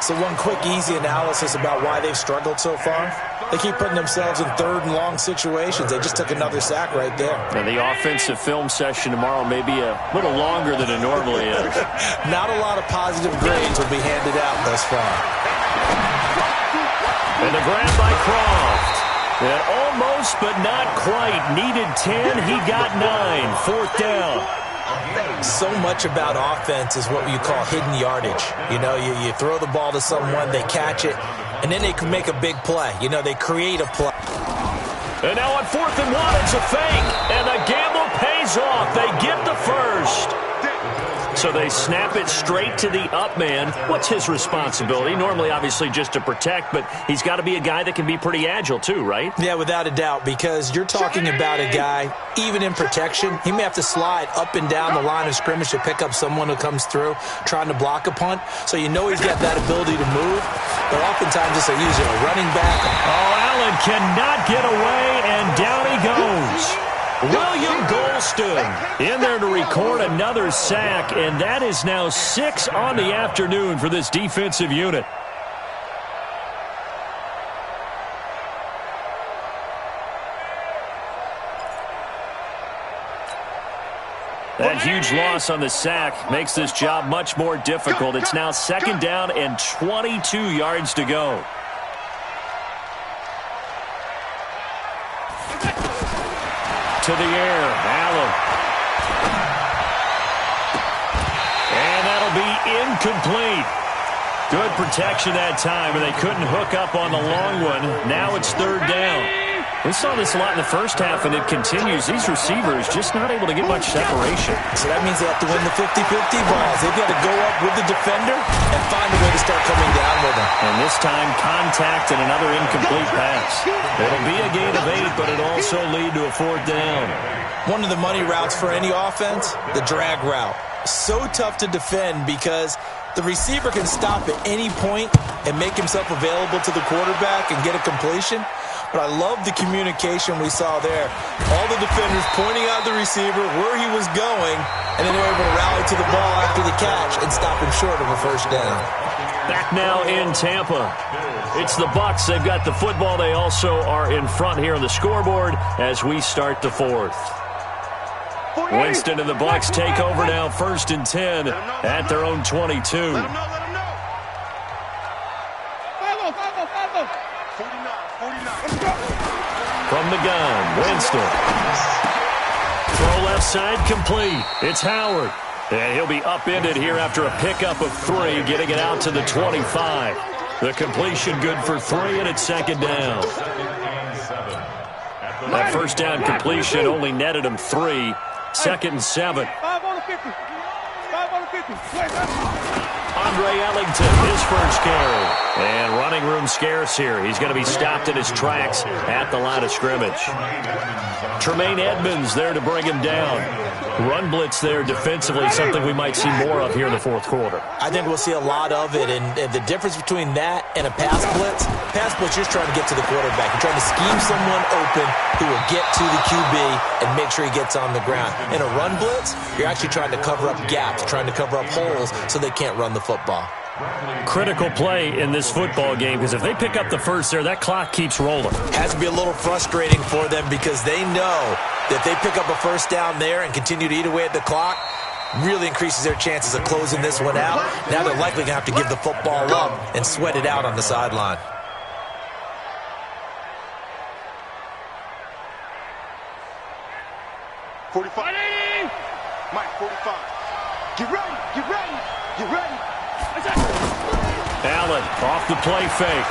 So one quick, easy analysis about why they've struggled so far. They keep putting themselves in 3rd and long situations. They just took another sack right there. And the offensive film session tomorrow may be a little longer than it normally is. Not a lot of positive grades will be handed out thus far. And the grab by Croft. And almost, but not quite. Needed 10. He got 9. 4th down. So much about offense is what you call hidden yardage. You know, you throw the ball to someone, they catch it, and then they can make a big play. You know, they create a play. And now on 4th and 1, it's a fake. And the gamble pays off. They get the first. So they snap it straight to the up man. What's his responsibility? Normally, obviously, just to protect, but he's got to be a guy that can be pretty agile too, right? Yeah, without a doubt, because you're talking about a guy, even in protection, he may have to slide up and down the line of scrimmage to pick up someone who comes through trying to block a punt. So you know he's got that ability to move, but oftentimes it's usually a running back. Oh, Allen cannot get away, and down he goes. William Golston in there to record another sack, and that is now 6 on the afternoon for this defensive unit. That huge loss on the sack makes this job much more difficult. It's now 2nd down and 22 yards to go. To the air, Allen. And that'll be incomplete. Good protection that time, and they couldn't hook up on the long one. Now it's 3rd down. We saw this a lot in the first half, and it continues. These receivers just not able to get much separation. So that means they have to win the 50-50 balls. They've got to go up with the defender and find a way to start coming down with them. And this time, contact and another incomplete pass. It'll be a gain of 8, but it'll also lead to a 4th down. One of the money routes for any offense, the drag route. So tough to defend because the receiver can stop at any point and make himself available to the quarterback and get a completion. But I love the communication we saw there. All the defenders pointing out the receiver, where he was going, and then they were able to rally to the ball after the catch and stop him short of a 1st down. Back now in Tampa. It's the Bucs. They've got the football. They also are in front here on the scoreboard as we start the 4th. Winston and the Bucs take over now, 1st and 10 at their own 22. From the gun, Winston. Throw left side complete. It's Howard. And he'll be upended here after a pickup of 3, getting it out to the 25. The completion good for 3, and it's 2nd down. That first down completion only netted him 3. 2nd and 7. 5 on the 50. 5 on the 50. Andre Ellington, his first carry. And running room scarce here. He's going to be stopped in his tracks at the line of scrimmage. Tremaine Edmonds there to bring him down. Run blitz there defensively, something we might see more of here in the fourth quarter. I think we'll see a lot of it, and the difference between that and a pass blitz, you're trying to get to the quarterback. You're trying to scheme someone open who will get to the QB and make sure he gets on the ground. In a run blitz, you're actually trying to cover up gaps, trying to cover up holes so they can't run the football. Critical play in this football game, because if they pick up the first there, that clock keeps rolling. Has to be a little frustrating for them because they know that they pick up a first down there and continue to eat away at the clock, really increases their chances of closing this one out. Now they're likely going to have to give the football up and sweat it out on the sideline. Mike, 45. Get ready, get ready, get ready. Allen off the play fake.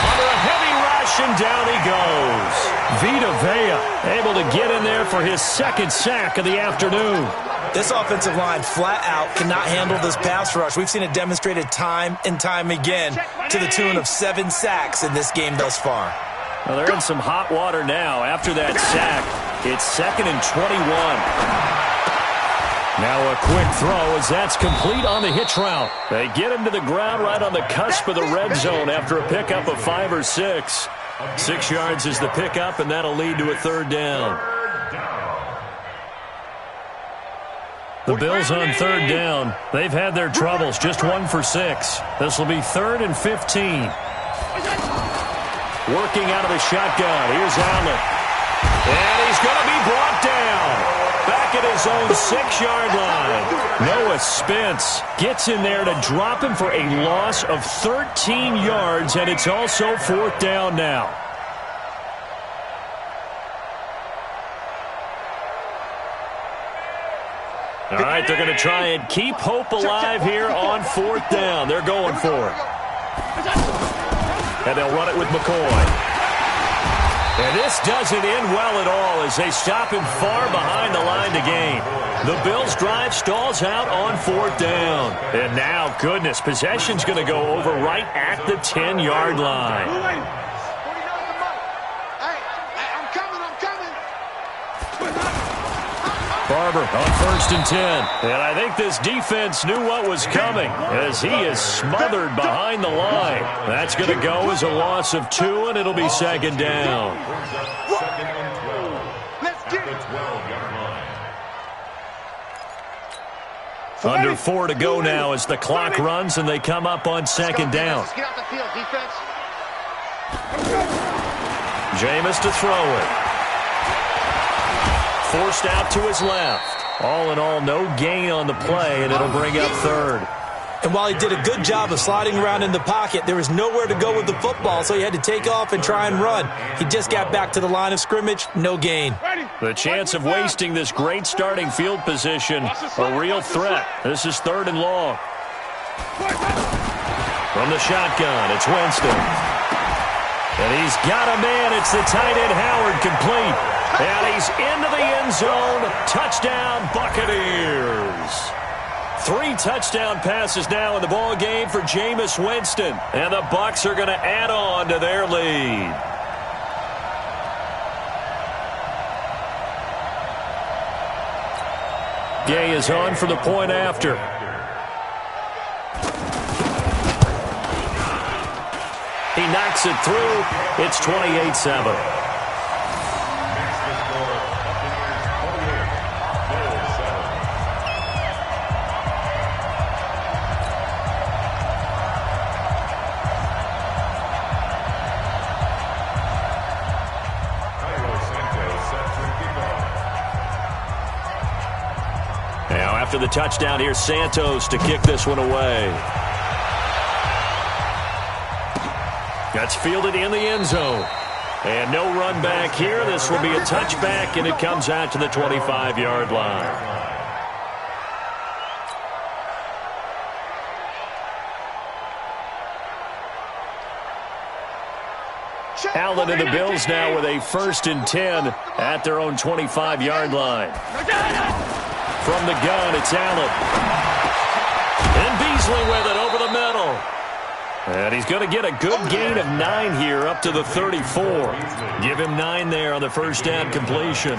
Under a heavy rush, and down he goes. Vita Vea able to get in there for his 2nd sack of the afternoon. This offensive line flat out cannot handle this pass rush. We've seen it demonstrated time and time again to the tune of 7 sacks in this game thus far. Well, they're in some hot water now after that sack. It's 2nd and 21. Now a quick throw as that's complete on the hitch route. They get him to the ground right on the cusp of the red zone after a pickup of 5 or 6. 6 yards is the pickup, and that'll lead to a 3rd down. The Bills on 3rd down. They've had their troubles, just 1 for 6. This will be 3rd and 15. Working out of the shotgun. Here's Allen. And he's going to be brought down. Back at his own 6-yard line. Noah Spence gets in there to drop him for a loss of 13 yards, and it's also 4th down now. All right, they're going to try and keep hope alive here on 4th down. They're going for it. And they'll run it with McCoy. And this doesn't end well at all as they stop him far behind the line to gain. The Bills' drive stalls out on 4th down. And now, goodness, possession's going to go over right at the 10-yard line. Barber on 1st and 10. And I think this defense knew what was coming as he is smothered behind the line. That's going to go as a loss of 2, and it'll be 2nd down. Under 4 to go now as the clock runs and they come up on 2nd down. Jameis to throw it. Forced out to his left. All in all, no gain on the play, and it'll bring up 3rd. And while he did a good job of sliding around in the pocket, there was nowhere to go with the football, so he had to take off and try and run. He just got back to the line of scrimmage, no gain. The chance of wasting this great starting field position, a real threat. This is 3rd and long. From the shotgun, it's Winston. And he's got a man. It's the tight end Howard, complete. And he's into the end zone. Touchdown, Buccaneers. 3 touchdown passes now in the ball game for Jameis Winston. And the Bucs are going to add on to their lead. Gay is on for the point after. He knocks it through. It's 28-7. Now after the touchdown, here's Santos to kick this one away. That's fielded in the end zone. And no run back here. This will be a touchback, and it comes out to the 25-yard line. Allen and the Bills now with a 1st and 10 at their own 25-yard line. From the gun, it's Allen. And Beasley with it over the middle. And he's going to get a good gain of 9 here up to the 34. Give him 9 there on the first down completion.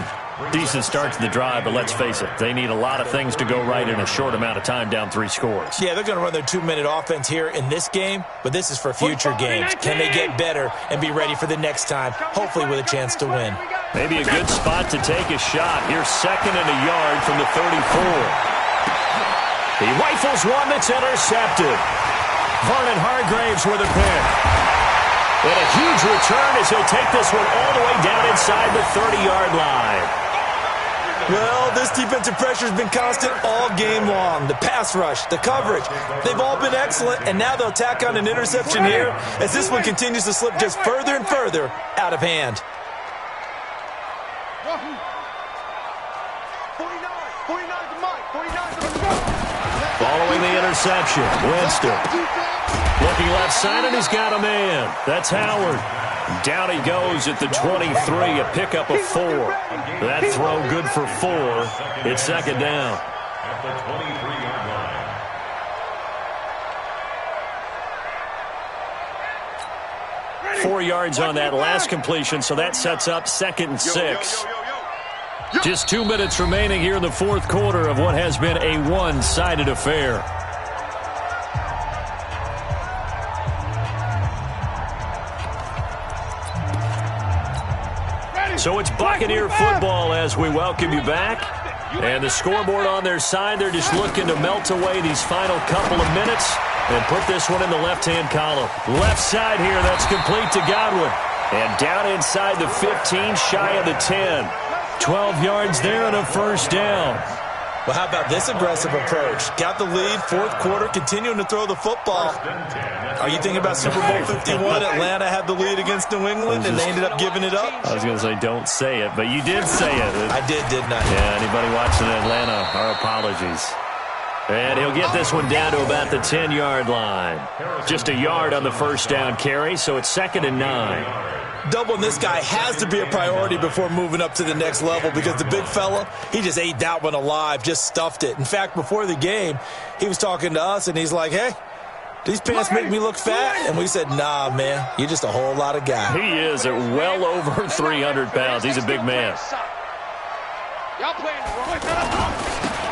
Decent start to the drive, but let's face it, they need a lot of things to go right in a short amount of time down 3 scores. Yeah, they're going to run their 2-minute offense here in this game, but this is for future games. Can they get better and be ready for the next time, hopefully with a chance to win? Maybe a good spot to take a shot. Here's 2nd and a yard from the 34. He rifles one that's intercepted. Vernon Hargraves with a pick. And a huge return as he'll take this one all the way down inside the 30-yard line. Well, this defensive pressure has been constant all game long. The pass rush, the coverage, they've all been excellent, and now they'll tack on an interception here as this one continues to slip just further and further out of hand. 49 to Mike. 49 to Mike. Following the interception, Winston. Looking left side, and he's got a man. That's Howard. Down he goes at the 23, a pickup of 4. That throw good for 4. It's 2nd down. At the 23-yard line. 4 yards on that last completion, so that sets up 2nd and 6. Just 2 minutes remaining here in the 4th quarter of what has been a one-sided affair. So it's Buccaneer football as we welcome you back. And the scoreboard on their side, they're just looking to melt away these final couple of minutes and put this one in the left-hand column. Left side here, that's complete to Godwin. And down inside the 15, shy of the 10. 12 yards there and a first down. Well, how about this aggressive approach? Got the lead, 4th quarter, continuing to throw the football. Are you thinking about Super Bowl 51? Atlanta had the lead against New England, and they ended up giving it up? I was going to say don't say it, but you did say it. I did, didn't I? Yeah, anybody watching Atlanta, our apologies. And he'll get this one down to about the 10-yard line. Just a yard on the first down carry, so it's 2nd and 9. Doubling this guy has to be a priority before moving up to the next level because the big fella, he just ate that one alive, just stuffed it. In fact, before the game, he was talking to us, and he's like, hey, these pants make me look fat? And we said, nah, man, you're just a whole lot of guy. He is at well over 300 pounds. He's a big man.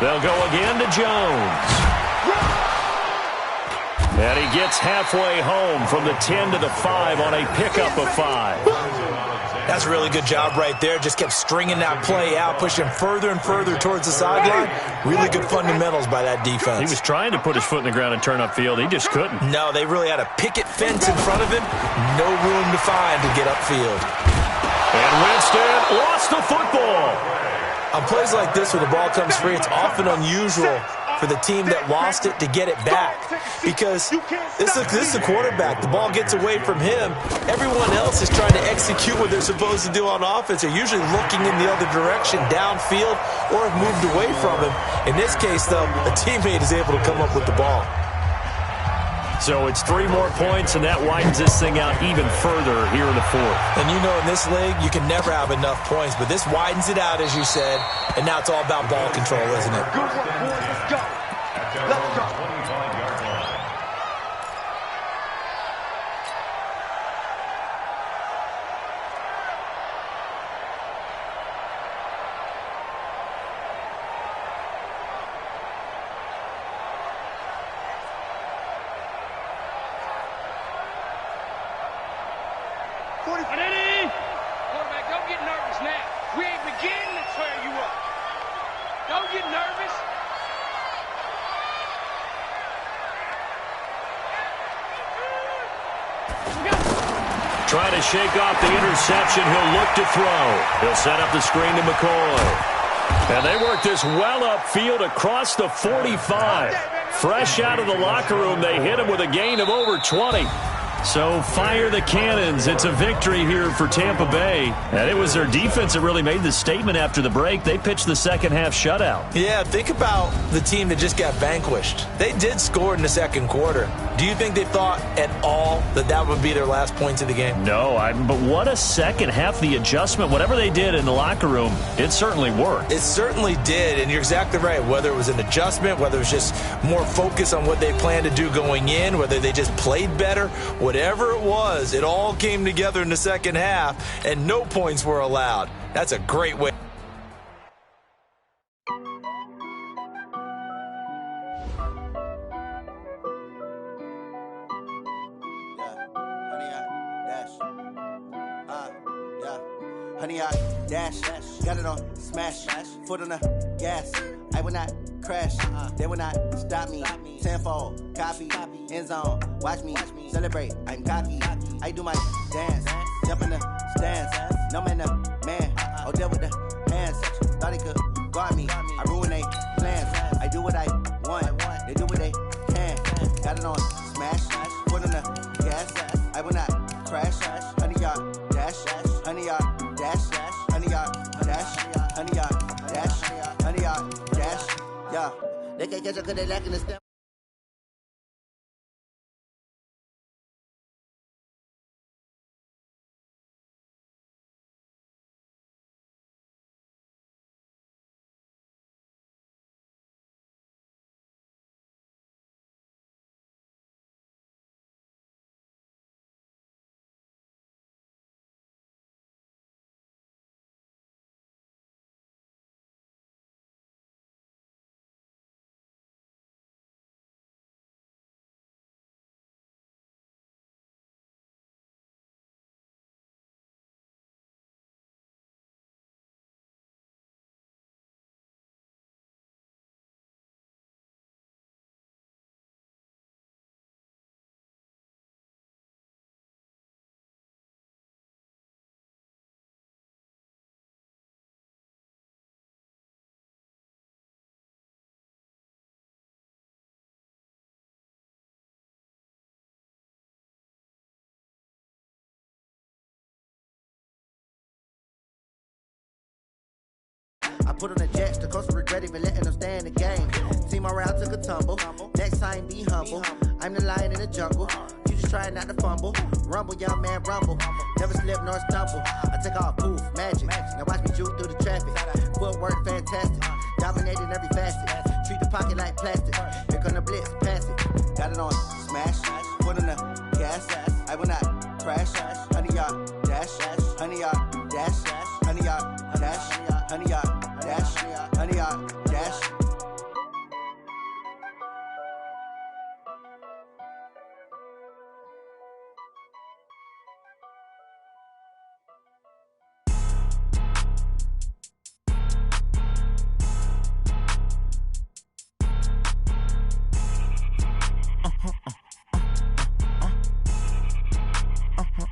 They'll go again to Jones. And he gets halfway home from the 10 to the 5 on a pickup of 5. That's a really good job right there. Just kept stringing that play out, pushing further and further towards the sideline. Really good fundamentals by that defense. He was trying to put his foot in the ground and turn upfield. He just couldn't. No, they really had a picket fence in front of him. No room to find to get upfield. And Winston lost the football. On plays like this where the ball comes free, it's often unusual for the team that lost it to get it back because this is the quarterback. The ball gets away from him. Everyone else is trying to execute what they're supposed to do on offense. They're usually looking in the other direction, downfield, or have moved away from him. In this case, though, a teammate is able to come up with the ball. So it's 3 more points, and that widens this thing out even further here in the 4th. And you know in this league, you can never have enough points, but this widens it out, as you said, and now it's all about ball control, isn't it? Good work, boys. Let's go. Let's go. Quarterback, don't get nervous now. We ain't beginning to tear you up. Don't get nervous. Trying to shake off the interception. He'll look to throw. He'll set up the screen to McCoy. And they work this well upfield across the 45. Fresh out of the locker room, they hit him with a gain of over 20. So fire the cannons. It's a victory here for Tampa Bay. And it was their defense that really made the statement after the break. They pitched the second half shutout. Yeah, think about the team that just got vanquished. They did score in the second quarter. Do you think they thought at all that that would be their last points of the game? No, but what a second half. The adjustment, whatever they did in the locker room, it certainly worked. It certainly did, and you're exactly right. Whether it was an adjustment, whether it was just more focus on what they planned to do going in, whether they just played better, whatever it was, it all came together in the second half, and no points were allowed. That's a great way. Honey, I dash, got it on smash, foot on the gas. I will not crash, they will not stop me. Tenfold, copy, end zone, watch me celebrate. I'm cocky, I do my dance, jump in the stands. No man, the man, oh, deal with the hands. Thought he could guard me, I ruin they plans. I do what I want, they do what they can. Got it on smash, foot on the gas. I will not crash, honey, y'all dash, honey, y'all. Dash, honey, y'all, dash, honey, y'all, dash, honey, y'all, dash, yeah. They can't catch up because they lacking the step. I put on the jets, the coast regret even letting them stay in the game. Team around took a tumble. Next time be humble. I'm the lion in the jungle. You just trying not to fumble. Rumble, young man, rumble. Never slip nor stumble. I take off, poof, magic. Now watch me shoot through the traffic. Footwork fantastic. Dominating every facet. Treat the pocket like plastic. Here come the blitz, pass it. Got it on smash. Foot on the gas. I will not crash. Honey, y'all dash. Honey, y'all dash. Honey, y'all dash. Honey, y'all dash, honey, dash.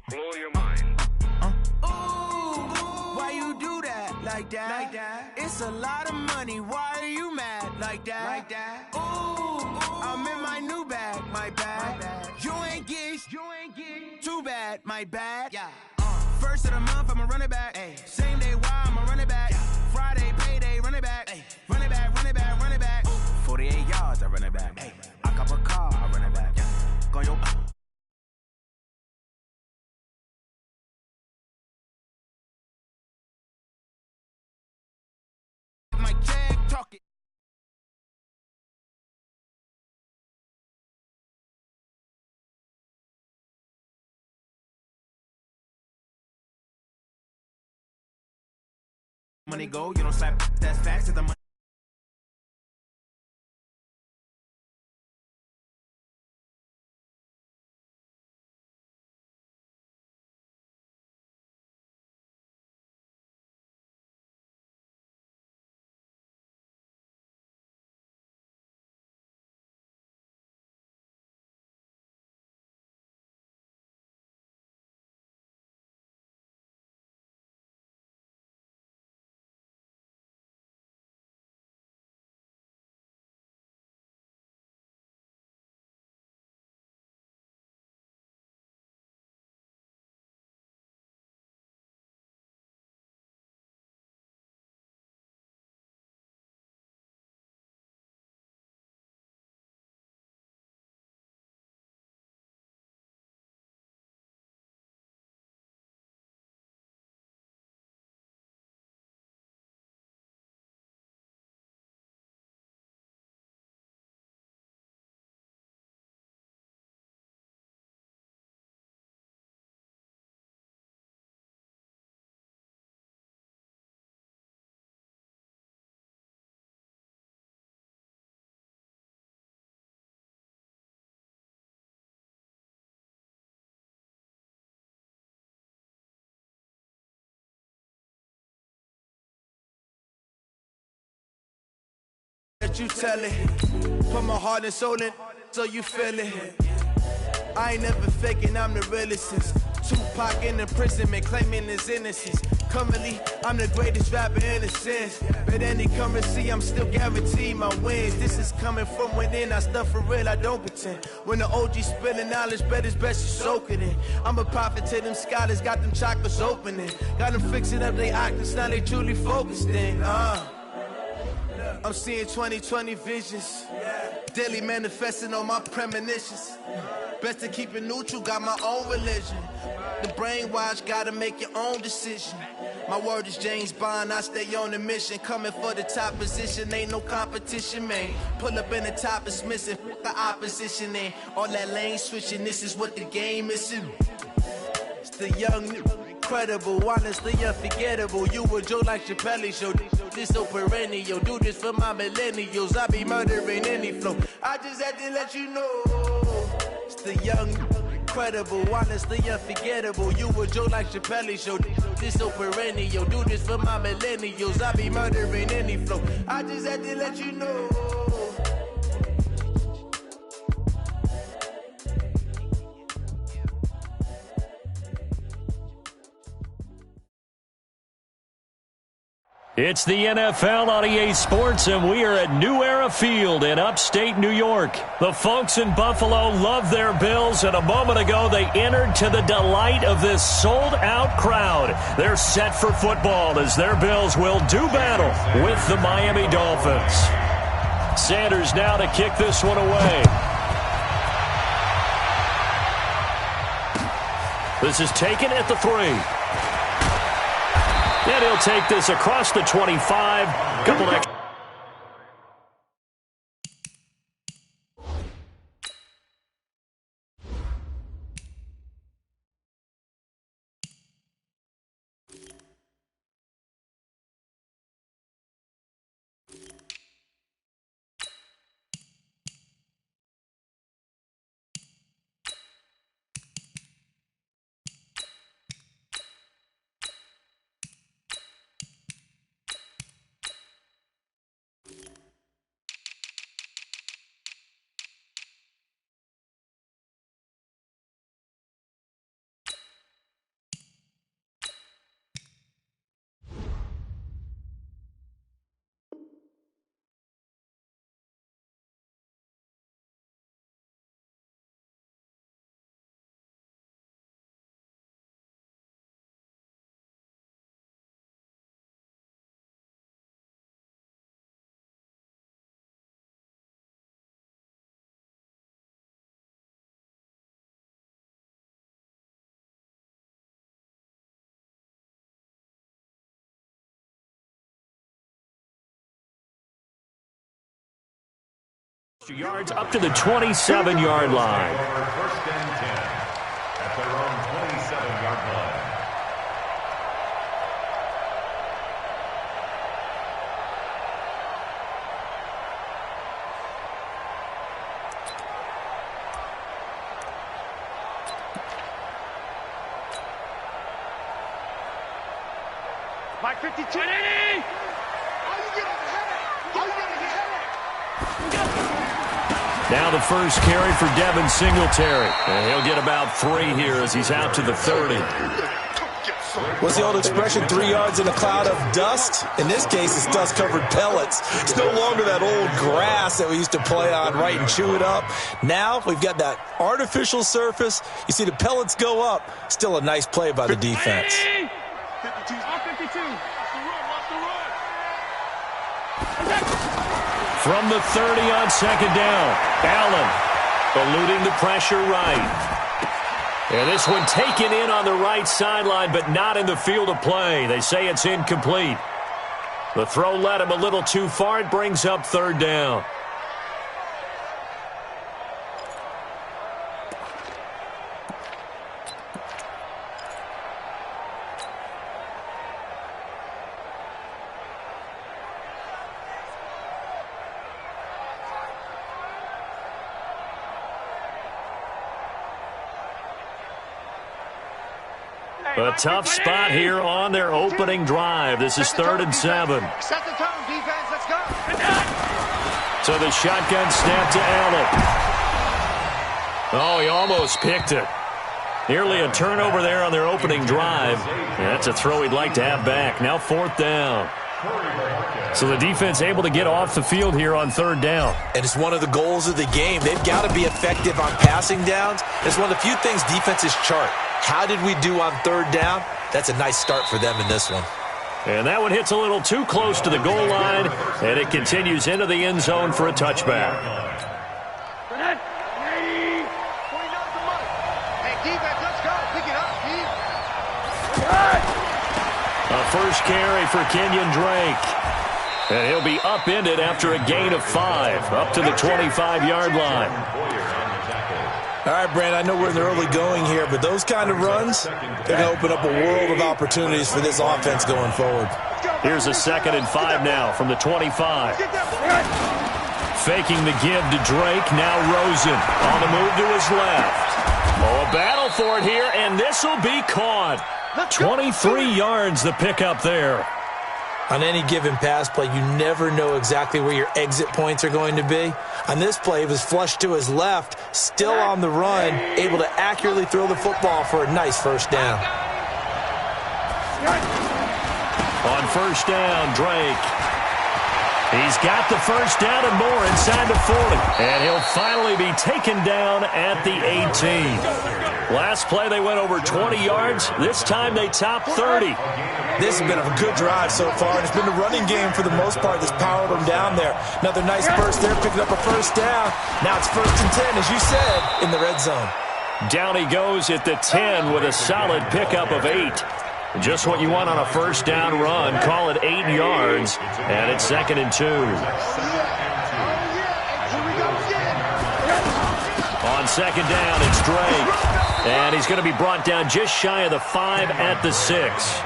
Blow your mind. Why you do that like that? It's a lot of money. Why are you mad like that? Ooh, I'm in my new bag, my bad. You ain't get too bad, my bad. Yeah. First of the month, I'ma run it back. Ay. Same day, why I'ma run it back. Yeah. Friday, payday, run it back. Ay. Run it back, run it back, run it back. 48 yards, I run it back. Ay. I cop a car, I run it back. Yeah. Go your my check talking. Money go, you don't slap, that's facts. The money that you tell it. Put my heart and soul in so you feel it. I ain't never faking, I'm the realest since Tupac in the prison, man, claiming his innocence. Currently, I'm the greatest rapper in a sense. But any currency, I'm still guaranteed my wins. This is coming from within, I stuff for real, I don't pretend. When the OG spilling knowledge, bet it's best you soak it in. I'm a prophet to them scholars, got them chakras opening. Got them fixing up their octaves, now they truly focused in. I'm seeing 2020 visions. Daily manifesting on my premonitions. Best to keep it neutral, got my own religion. The brainwash, gotta make your own decision. My word is James Bond, I stay on the mission. Coming for the top position, ain't no competition, man. Pull up in the top, it's missing, the opposition in. All that lane switching, this is what the game is. It's the young, incredible, honestly unforgettable. You a Joe like Chappelle show. This so perennial, do this for my millennials. I be murdering any flow. I just had to let you know. It's the young, incredible, honestly unforgettable. You a Joe like Chappelle show. This so perennial, do this for my millennials. I be murdering any flow. I just had to let you know. It's the NFL on EA Sports, and we are at New Era Field in upstate New York. The folks in Buffalo love their Bills, and a moment ago they entered to the delight of this sold-out crowd. They're set for football as their Bills will do battle with the Miami Dolphins. Sanders now to kick this one away. This is taken at the 3. And he'll take this across the 25. Couple of... yards up to the 27-yard line. First and 10 at their own 27-yard line. Mike 52. Now the first carry for Devin Singletary. And he'll get about 3 here as he's out to the 30. What's the old expression, 3 yards in a cloud of dust? In this case, it's dust-covered pellets. It's no longer that old grass that we used to play on, right, and chew it up. Now we've got that artificial surface. You see the pellets go up. Still a nice play by the defense. 52. 52. From the 30 on second down, Allen eluding the pressure right. And this one taken in on the right sideline, but not in the field of play. They say it's incomplete. The throw led him a little too far. It brings up third down. A tough spot here on their opening drive. This is 3rd and 7. Set the tone, defense. Let's go. So the shotgun snap to Allen. Oh, he almost picked it. Nearly a turnover there on their opening drive. That's a throw he'd like to have back. Now 4th down. So the defense able to get off the field here on 3rd down. And it's one of the goals of the game. They've got to be effective on passing downs. It's one of the few things defenses chart. How did we do on 3rd down? That's a nice start for them in this one. And that one hits a little too close to the goal line, and it continues into the end zone for a touchback. A first carry for Kenyon Drake. And he'll be upended after a gain of 5, up to the 25-yard line. All right, Brand, I know we're in the early going here, but those kind of runs, they're going to open up a world of opportunities for this offense going forward. Here's a 2nd and 5 now from the 25. Faking the give to Drake, now Rosen on the move to his left. Oh, a battle for it here, and this will be caught. 23 yards the pickup there. On any given pass play, you never know exactly where your exit points are going to be. On this play, it was flushed to his left, still on the run, able to accurately throw the football for a nice first down. On first down, Drake. He's got the first down and more inside the 40. And he'll finally be taken down at the 18. Last play, they went over 20 yards. This time, they topped 30. This has been a good drive so far, and it's been the running game for the most part that's powered them down there. Another nice burst there, picking up a first down. Now it's 1st and 10, as you said, in the red zone. Down he goes at the 10 with a solid pickup of 8. Just what you want on a first down run. Call it 8 yards, and it's 2nd and 2. On 2nd down, it's Drake. And he's going to be brought down just shy of the 5 at the 6.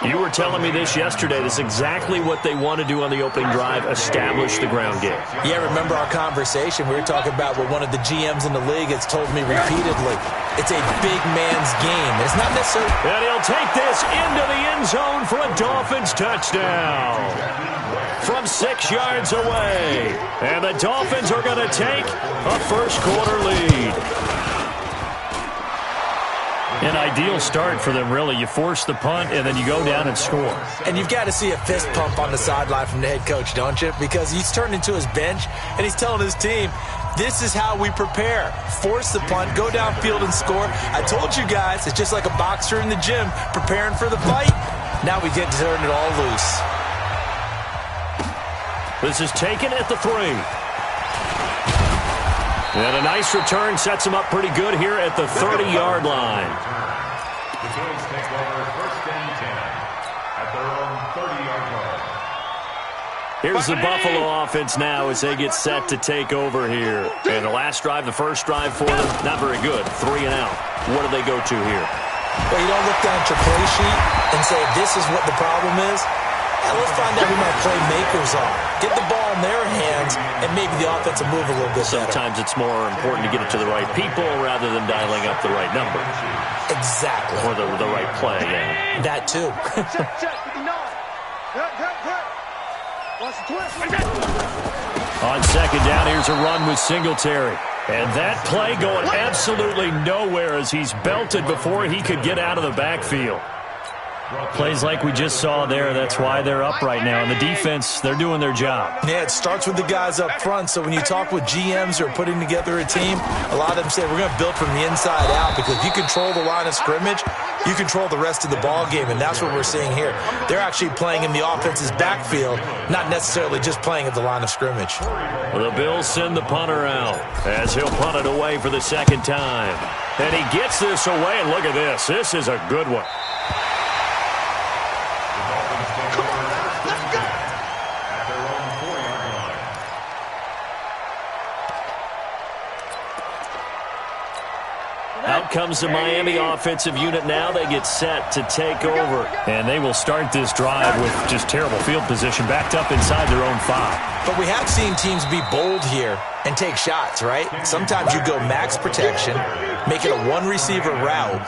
You were telling me this yesterday. This is exactly what they want to do on the opening drive, establish the ground game. Yeah, remember our conversation. We were talking about what one of the GMs in the league has told me repeatedly. It's a big man's game. It's not necessarily... And he'll take this into the end zone for a Dolphins touchdown. From 6 yards away. And the Dolphins are going to take a first-quarter lead. An ideal start for them, really. You force the punt, and then you go down and score. And you've got to see a fist pump on the sideline from the head coach, don't you? Because he's turned into his bench, and he's telling his team, this is how we prepare. Force the punt, go downfield and score. I told you guys, it's just like a boxer in the gym preparing for the fight. Now we get to turn it all loose. This is taken at the 3. And a nice return sets him up pretty good here at the 30-yard line. The Bills take over 1st and 10 at their own 30-yard line. Here's the Buffalo offense now as they get set to take over here. And the last drive, the first drive for them, not very good. 3 and out. What do they go to here? Well, you don't look down at your play sheet and say, this is what the problem is. Yeah, let's find out who my playmakers are. Get the ball in their hands, and maybe the offense will move a little bit better. Sometimes it's more important to get it to the right people rather than dialing up the right number. Exactly. Or the right play, yeah. That, too. On 2nd down, here's a run with Singletary. And that play going absolutely nowhere as he's belted before he could get out of the backfield. Plays like we just saw there, that's why they're up right now. And the defense, they're doing their job. Yeah, it starts with the guys up front. So when you talk with GMs who are putting together a team, a lot of them say we're going to build from the inside out, because if you control the line of scrimmage, you control the rest of the ball game, and that's what we're seeing here. They're actually playing in the offense's backfield, not necessarily just playing at the line of scrimmage. Well, the Bills send the punter out as he'll punt it away for the 2nd time. And he gets this away, and look at this. This is a good one. comes the Miami offensive unit now. They get set to take over. And they will start this drive with just terrible field position, backed up inside their own 5. But we have seen teams be bold here and take shots, right? Sometimes you go max protection, make it a one-receiver route,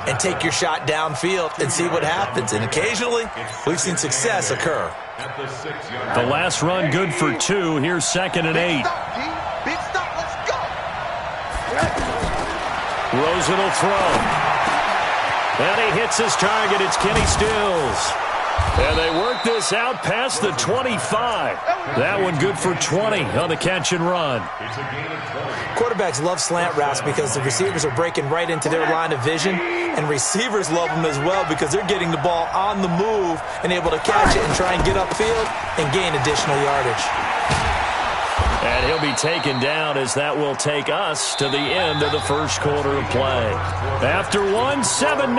and take your shot downfield and see what happens. And occasionally, we've seen success occur. The last run good for 2. Here's 2nd and 8. Big stop, let's go. Rosen will throw. And he hits his target. It's Kenny Stills. And they work this out past the 25. That one good for 20 on the catch and run. Quarterbacks love slant routes because the receivers are breaking right into their line of vision, and receivers love them as well because they're getting the ball on the move and able to catch it and try and get upfield and gain additional yardage. And he'll be taken down as that will take us to the end of the first quarter of play. After 7-0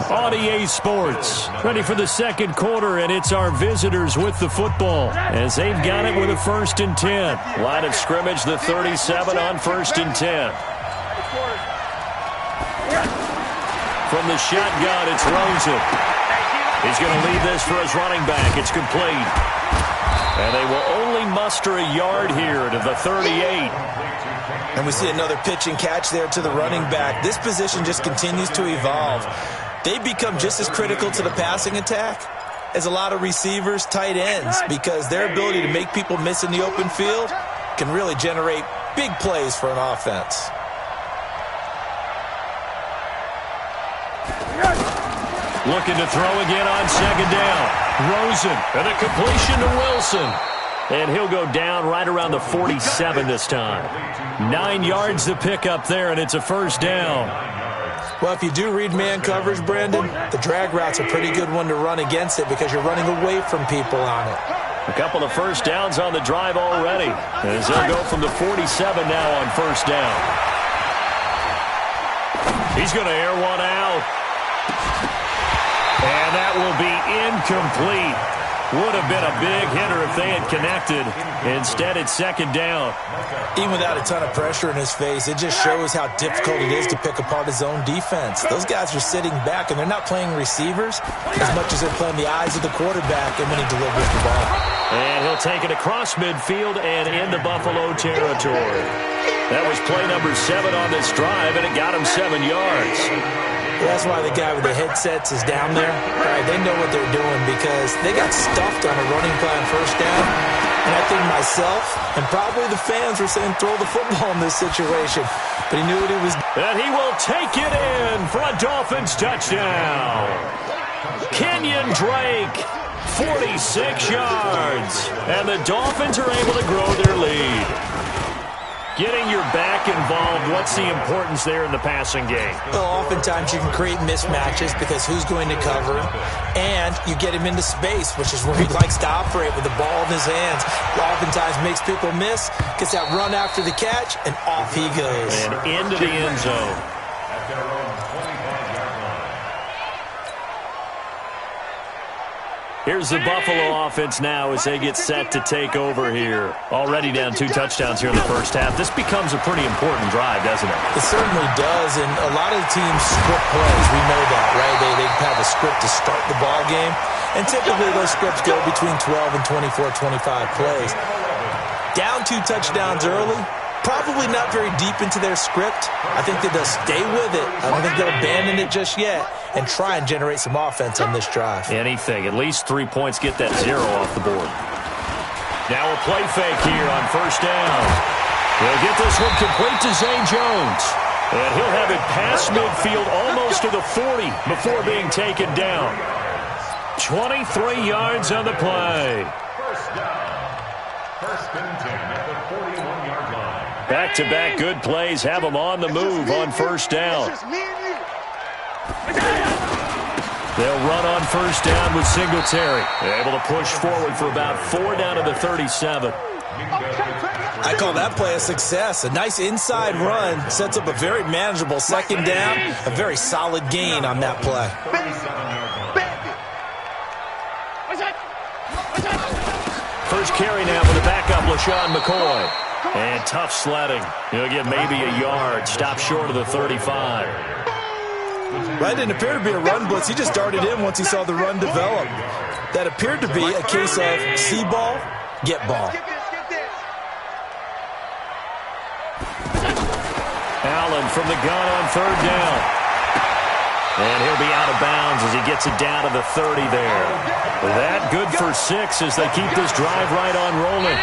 on EA Sports. Ready for the second quarter, and it's our visitors with the football as they've got it with a 1st and 10. Line of scrimmage, the 37 on 1st and 10. From the shotgun, it's Rosen. He's going to lead this for his running back. It's complete. And they will only muster a yard here to the 38. And we see another pitch and catch there to the running back. This position just continues to evolve. They become just as critical to the passing attack as a lot of receivers, tight ends, because their ability to make people miss in the open field can really generate big plays for an offense. Looking to throw again on 2nd down. Rosen, and a completion to Wilson. And he'll go down right around the 47 this time. 9 yards to pick up there, and it's a 1st down. Well, if you do read man coverage, Brandon, the drag route's a pretty good one to run against it because you're running away from people on it. A couple of 1st downs on the drive already, as they'll go from the 47 now on 1st down. He's going to air one out. And that will be incomplete. Would have been a big hitter if they had connected. Instead, it's 2nd down. Even without a ton of pressure in his face, it just shows how difficult it is to pick apart his own defense. Those guys are sitting back, and they're not playing receivers as much as they're playing the eyes of the quarterback and when he delivers the ball. And he'll take it across midfield and into Buffalo territory. That was play number 7 on this drive, and it got him 7 yards. That's why the guy with the headsets is down there. Right, they know what they're doing because they got stuffed on a running play on 1st down. And I think myself and probably the fans were saying throw the football in this situation. But he knew what he was doing. And he will take it in for a Dolphins touchdown. Kenyon Drake, 46 yards. And the Dolphins are able to grow their lead. Getting your back involved, what's the importance there in the passing game? Well, oftentimes you can create mismatches because who's going to cover him, and you get him into space, which is where he likes to operate with the ball in his hands. Oftentimes makes people miss, gets that run after the catch, and off he goes. And into the end zone. Here's the Buffalo offense now as they get set to take over here. Already down 2 touchdowns here in the 1st half. This becomes a pretty important drive, doesn't it? It certainly does, and a lot of teams script plays. We know that, right? They have a script to start the ball game, and typically those scripts go between 12 and 24, 25 plays. Down 2 touchdowns early, probably not very deep into their script. I think that they'll stay with it. I don't think they'll abandon it just yet and try and generate some offense on this drive. Anything. At least 3 points, get that 0 off the board. Now a play fake here on 1st down. He'll get this one complete to Zane Jones. And he'll have it past midfield almost to the 40 before being taken down. 23 yards on the play. 1st down. 1st and 10 at the 41-yard line. Back-to-back good plays have them on the move on 1st down. They'll run on 1st down with Singletary. They're able to push forward for about 4 down to the 37. I call that play a success. A nice inside run sets up a very manageable 2nd down. A very solid gain on that play. First carry now for the backup LaShawn McCoy. And tough sledding. He'll get maybe a yard. Stop short of the 35. That didn't appear to be a run blitz. He just darted in once he saw the run develop. That appeared to be a case of see ball, get ball. Allen from the gun on third down. And he'll be out of bounds as he gets it down to the 30 there. That good for 6 as they keep this drive right on rolling.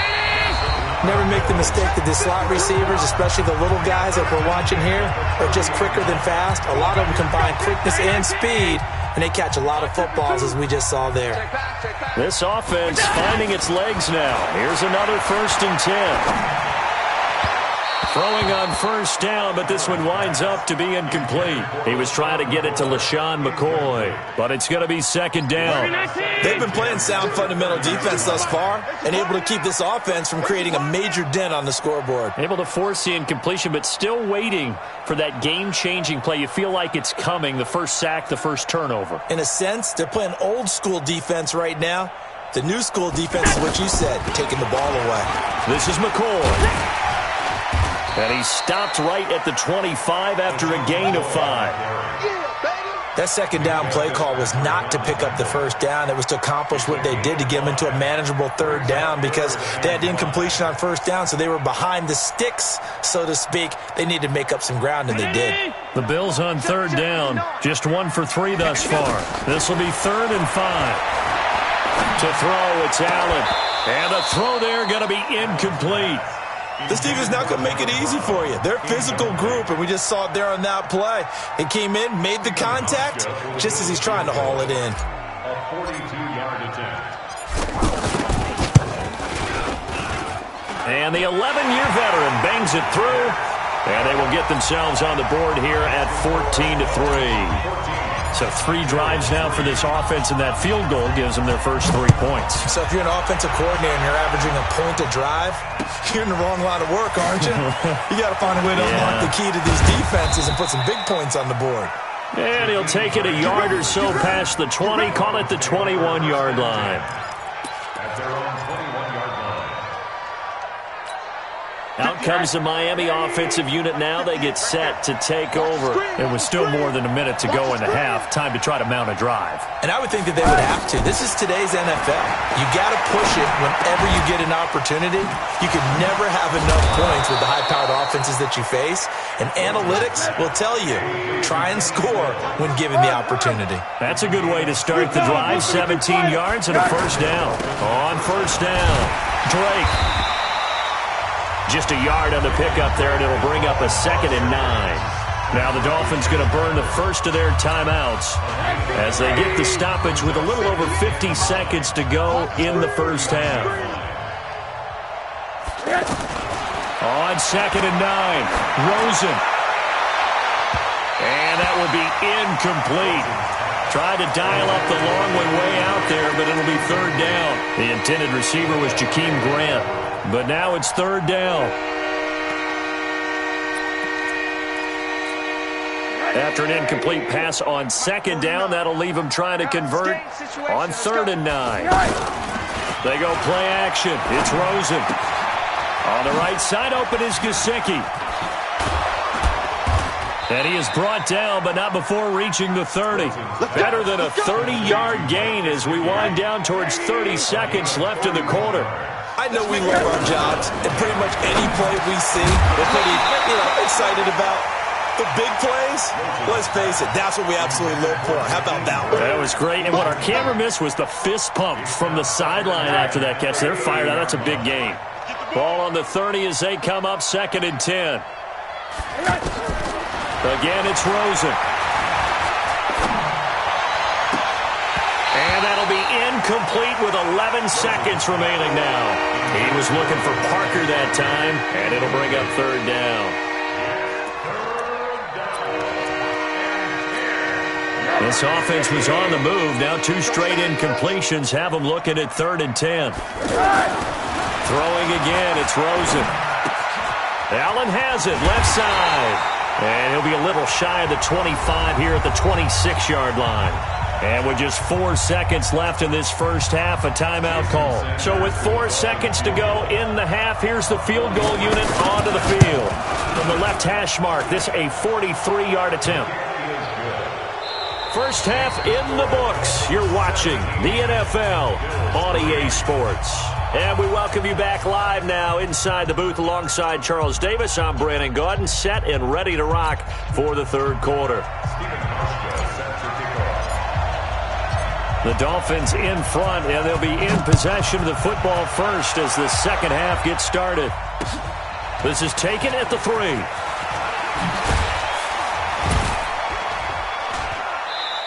Never make the mistake that the slot receivers, especially the little guys that we're watching here, are just quicker than fast. A lot of them combine quickness and speed, and they catch a lot of footballs, as we just saw there. This offense finding its legs now. Here's another 1st and 10. Throwing on first down, but this one winds up to be incomplete. He was trying to get it to LaShawn McCoy, but it's going to be 2nd down. They've been playing sound fundamental defense thus far and able to keep this offense from creating a major dent on the scoreboard. Able to force the incompletion, but still waiting for that game-changing play. You feel like it's coming, the first sack, the first turnover. In a sense, they're playing old-school defense right now. The new school defense is what you said, taking the ball away. This is McCoy. And he stopped right at the 25 after a gain of 5. That 2nd down play call was not to pick up the 1st down. It was to accomplish what they did to get them into a manageable 3rd down because they had incompletion on 1st down, so they were behind the sticks, so to speak. They needed to make up some ground, and they did. The Bills on 3rd down, just 1 for 3 thus far. This will be 3rd and 5. To throw, it's Allen. And the throw there going to be incomplete. This defense is not going to make it easy for you. They're a physical group, and we just saw it there on that play. It came in, made the contact, just as he's trying to haul it in. A 42-yard attempt. And the 11-year veteran bangs it through, and they will get themselves on the board here at 14-3. So 3 drives now for this offense, and that field goal gives them their first 3 points. So if you're an offensive coordinator and you're averaging a point a drive, you're in the wrong line of work, aren't you? You got to find a way to unlock the key to these defenses and put some big points on the board. And he'll take it a yard or so past the 20, call it the 21-yard line. At their own 21-yard line. Out comes the Miami offensive unit now. They get set to take over. It was still more than a minute to go in the half. Time to try to mount a drive. And I would think that they would have to. This is today's NFL. You got to push it whenever you get an opportunity. You can never have enough points with the high-powered offenses that you face. And analytics will tell you, try and score when given the opportunity. That's a good way to start the drive. 17 yards and a 1st down. On 1st down, Drake. Just a yard on the pickup there, and it'll bring up a 2nd and 9. Now the Dolphins going to burn the first of their timeouts as they get the stoppage with a little over 50 seconds to go in the first half. On 2nd and 9, Rosen. And that will be incomplete. Tried to dial up the long one way out there, but it'll be 3rd down. The intended receiver was Jakeem Grant. But now it's 3rd down. After an incomplete pass on 2nd down, that'll leave them trying to convert on 3rd and 9. They go play action. It's Rosen. On the right side, open is Gesicki. And he is brought down, but not before reaching the 30. Better than a 30-yard gain as we wind down towards 30 seconds left in the quarter. I know we love our jobs, and pretty much any play we see, we're pretty, excited about. The big plays, let's face it, that's what we absolutely live for. How about that one? That was great, and what our camera missed was the fist pump from the sideline after that catch. They're fired out. That's a big game. Ball on the 30 as they come up 2nd and 10. Again, it's Rosen. And that'll be incomplete with 11 seconds remaining now. He was looking for Parker that time, and it'll bring up 3rd down. This offense was on the move. Now 2 straight incompletions have them looking at 3rd and 10. Throwing again, it's Rosen. Allen has it, left side. And he'll be a little shy of the 25 here at the 26-yard line. And with just 4 seconds left in this first half, a timeout call. So with 4 seconds to go in the half, here's the field goal unit onto the field. From the left hash mark, this a 43-yard attempt. First half in the books. You're watching the NFL on EA Sports. And we welcome you back live now inside the booth alongside Charles Davis. I'm Brandon Gaudin, set and ready to rock for the third quarter. The Dolphins in front, and they'll be in possession of the football first as the second half gets started. This is taken at the 3.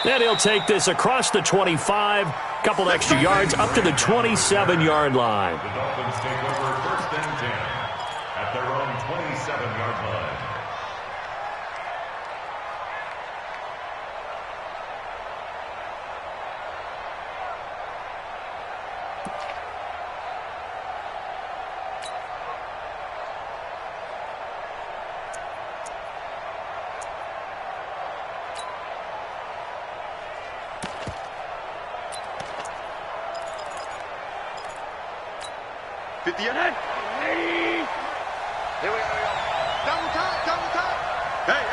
And he'll take this across the 25, couple extra yards up to the 27-yard line. The Dolphins take over first and 10 at their own 27-yard line. Here we go. Double time. Hey.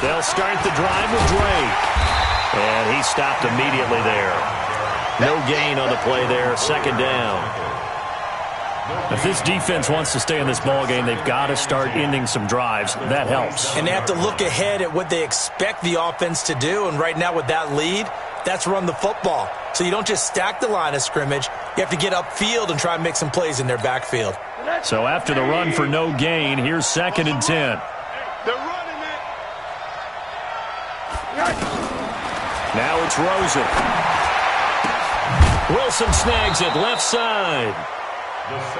They'll start the drive with Drake. And he stopped immediately there. No gain on the play there, second down. If this defense wants to stay in this ballgame, they've got to start ending some drives. That helps. And they have to look ahead at what they expect the offense to do. And right now with that lead, that's run the football. So you don't just stack the line of scrimmage. You have to get upfield and try and make some plays in their backfield. So after the run for no gain, here's second and 10. They're running it. Now it's Rosen. Wilson snags it left side.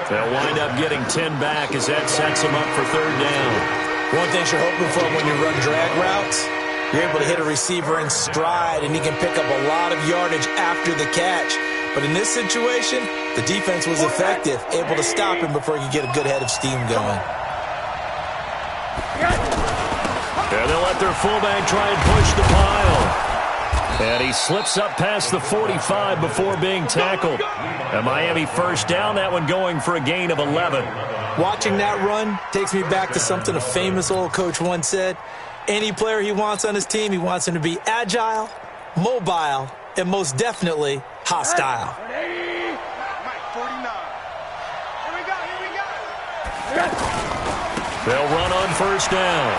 They'll wind up getting 10 back as that sets them up for third down. One thing you're hoping for when you run drag routes, you're able to hit a receiver in stride, and he can pick up a lot of yardage after the catch. But in this situation, the defense was effective, able to stop him before he could get a good head of steam going. And they'll let their fullback try and push the pile. And he slips up past the 45 before being tackled. A Miami first down, that one going for a gain of 11. Watching that run takes me back to something a famous old coach once said. Any player he wants on his team, he wants him to be agile, mobile, and most definitely hostile. They'll run on first down.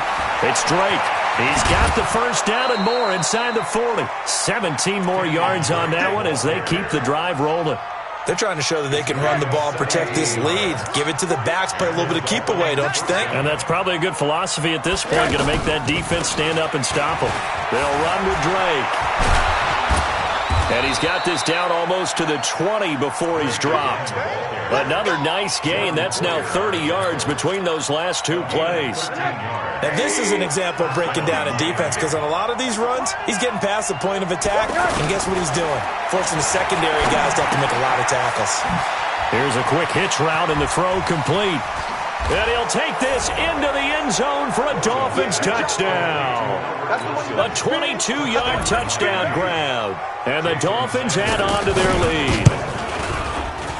It's Drake. He's got the first down and more inside the 40. 17 more yards on that one as they keep the drive rolling. They're trying to show that they can run the ball and protect this lead. Give it to the backs, play a little bit of keep away, don't you think? And that's probably a good philosophy at this point, going to make that defense stand up and stop them. They'll run with Drake. And he's got this down almost to the 20 before he's dropped. Another nice gain. That's now 30 yards between those last two plays. Now, this is an example of breaking down a defense, because on a lot of these runs, he's getting past the point of attack, and guess what he's doing? Forcing the secondary guys to have to make a lot of tackles. Here's a quick hitch route, and the throw complete. And he'll take this into the end zone for a Dolphins touchdown. A 22-yard touchdown grab. And the Dolphins add on to their lead.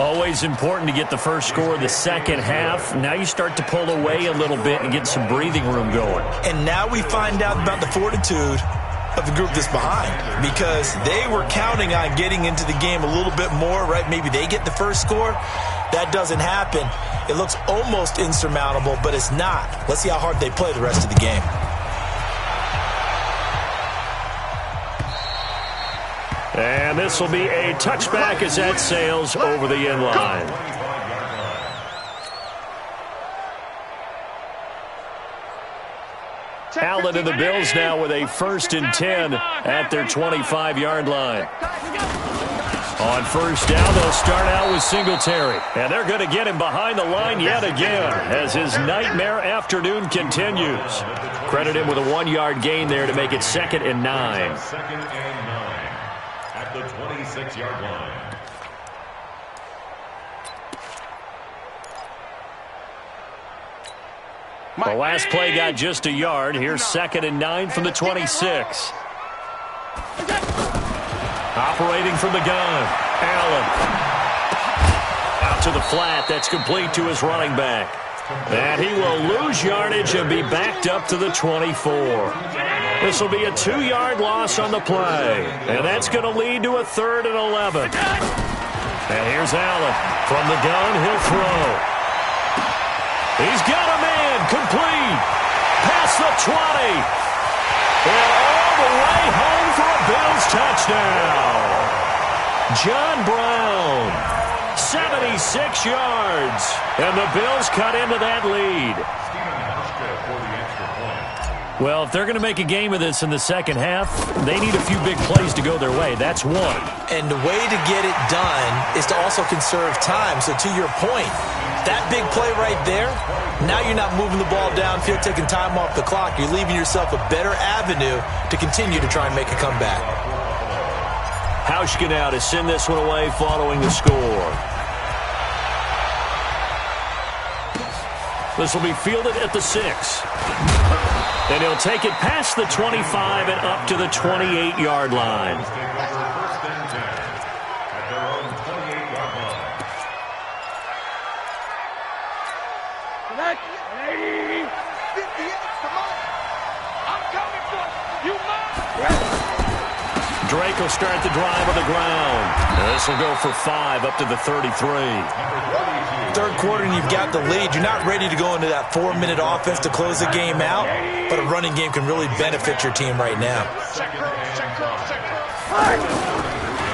Always important to get the first score of the second half. Now you start to pull away a little bit and get some breathing room going. And now we find out about the fortitude of the group that's behind, because they were counting on getting into the game a little bit more, right? Maybe they get the first score. That doesn't happen. It looks almost insurmountable, but it's not. Let's see how hard they play the rest of the game. And this will be a touchback as that sails over the end line. Allen and the Bills now with a 1st and 10 at their 25-yard line. On first down, they'll start out with Singletary. And they're going to get him behind the line yet again as his nightmare afternoon continues. Credit him with a 1-yard gain there to make it 2nd and 9. 2nd and 9 at the 26-yard line. The last play got just a yard. Here's 2nd and 9 from the 26. Operating from the gun, Allen. Out to the flat. That's complete to his running back. And he will lose yardage and be backed up to the 24. This will be a 2-yard loss on the play. And that's going to lead to a 3rd and 11. And here's Allen. From the gun, he'll throw. He's got a man. Complete. Past the 20. And all the way home for a Bills touchdown. John Brown. 76 yards. And the Bills cut into that lead. Well, if they're going to make a game of this in the second half, they need a few big plays to go their way. That's one. And the way to get it done is to also conserve time. So to your point, that big play right there, now you're not moving the ball downfield, taking time off the clock. You're leaving yourself a better avenue to continue to try and make a comeback. Hauschka now to send this one away following the score. This will be fielded at the 6. And he'll take it past the 25 and up to the 28-yard line. Drake will start the drive on the ground. And this will go for 5 up to the 33. Third quarter and you've got the lead. You're not ready to go into that 4-minute offense to close the game out, but a running game can really benefit your team right now.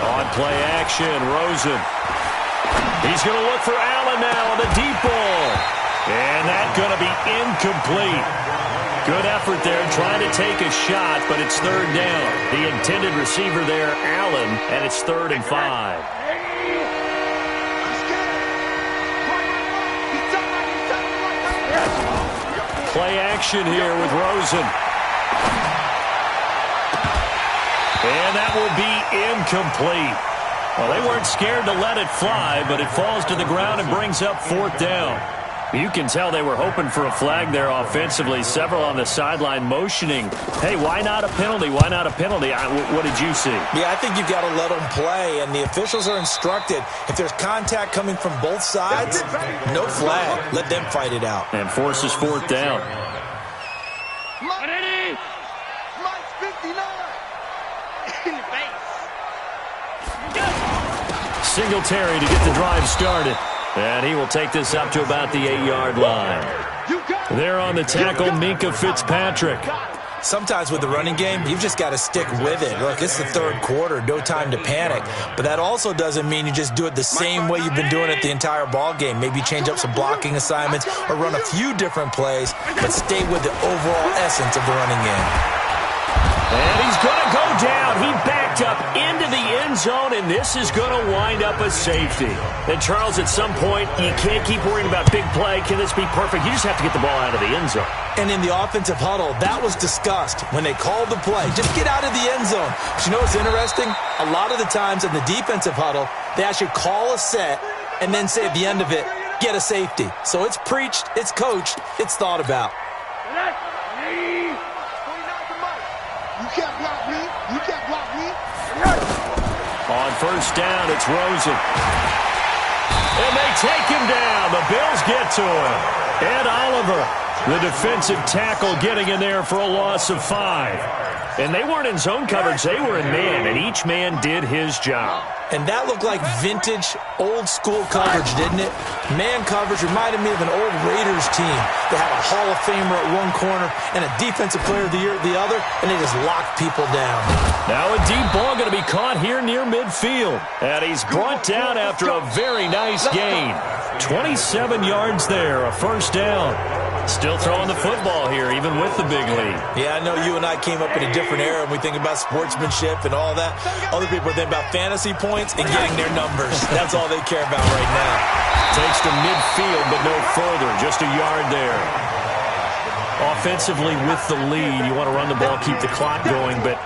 On play action, Rosen. He's going to look for Allen now on the deep ball. And that's going to be incomplete. Good effort there trying to take a shot, but it's 3rd down. The intended receiver there, Allen, and it's 3rd and 5. Play action here with Rosen. And that will be incomplete. Well, they weren't scared to let it fly, but it falls to the ground and brings up 4th down. You can tell they were hoping for a flag there offensively. Several on the sideline motioning, hey, why not a penalty? Why not a penalty? What did you see? Yeah, I think you've got to let them play, and the officials are instructed, if there's contact coming from both sides, no flag. Let them fight it out. And forces 4th down. Singletary to get the drive started. And he will take this up to about the 8-yard line. There on the tackle, Minka Fitzpatrick. Sometimes with the running game, you've just got to stick with it. Look, it's the 3rd quarter, no time to panic. But that also doesn't mean you just do it the same way you've been doing it the entire ball game. Maybe change up some blocking assignments or run a few different plays, but stay with the overall essence of the running game. And he's going to go down. He backed up into the end zone, and this is going to wind up a safety. And, Charles, at some point, you can't keep worrying about big play. Can this be perfect? You just have to get the ball out of the end zone. And in the offensive huddle, that was discussed when they called the play. Just get out of the end zone. But you know what's interesting? A lot of the times in the defensive huddle, they actually call a set and then say at the end of it, get a safety. So it's preached, it's coached, it's thought about. You can't block me. You can't block me. On 1st down, it's Rosen. And they take him down. The Bills get to him. Ed Oliver, the defensive tackle, getting in there for a loss of 5. And they weren't in zone coverage. They were in man, and each man did his job. And that looked like vintage, old-school coverage, didn't it? Man coverage reminded me of an old Raiders team. They had a Hall of Famer at one corner and a Defensive Player of the Year at the other, and they just locked people down. Now a deep ball going to be caught here near midfield. And he's brought down after a very nice gain. 27 yards there, a 1st down. Still throwing the football here, even with the big lead. Yeah, I know you and I came up in a different era, and we think about sportsmanship and all that. Other people think about fantasy points and getting their numbers. That's all they care about right now. Takes to midfield, but no further. Just a yard there. Offensively with the lead, you want to run the ball, keep the clock going, but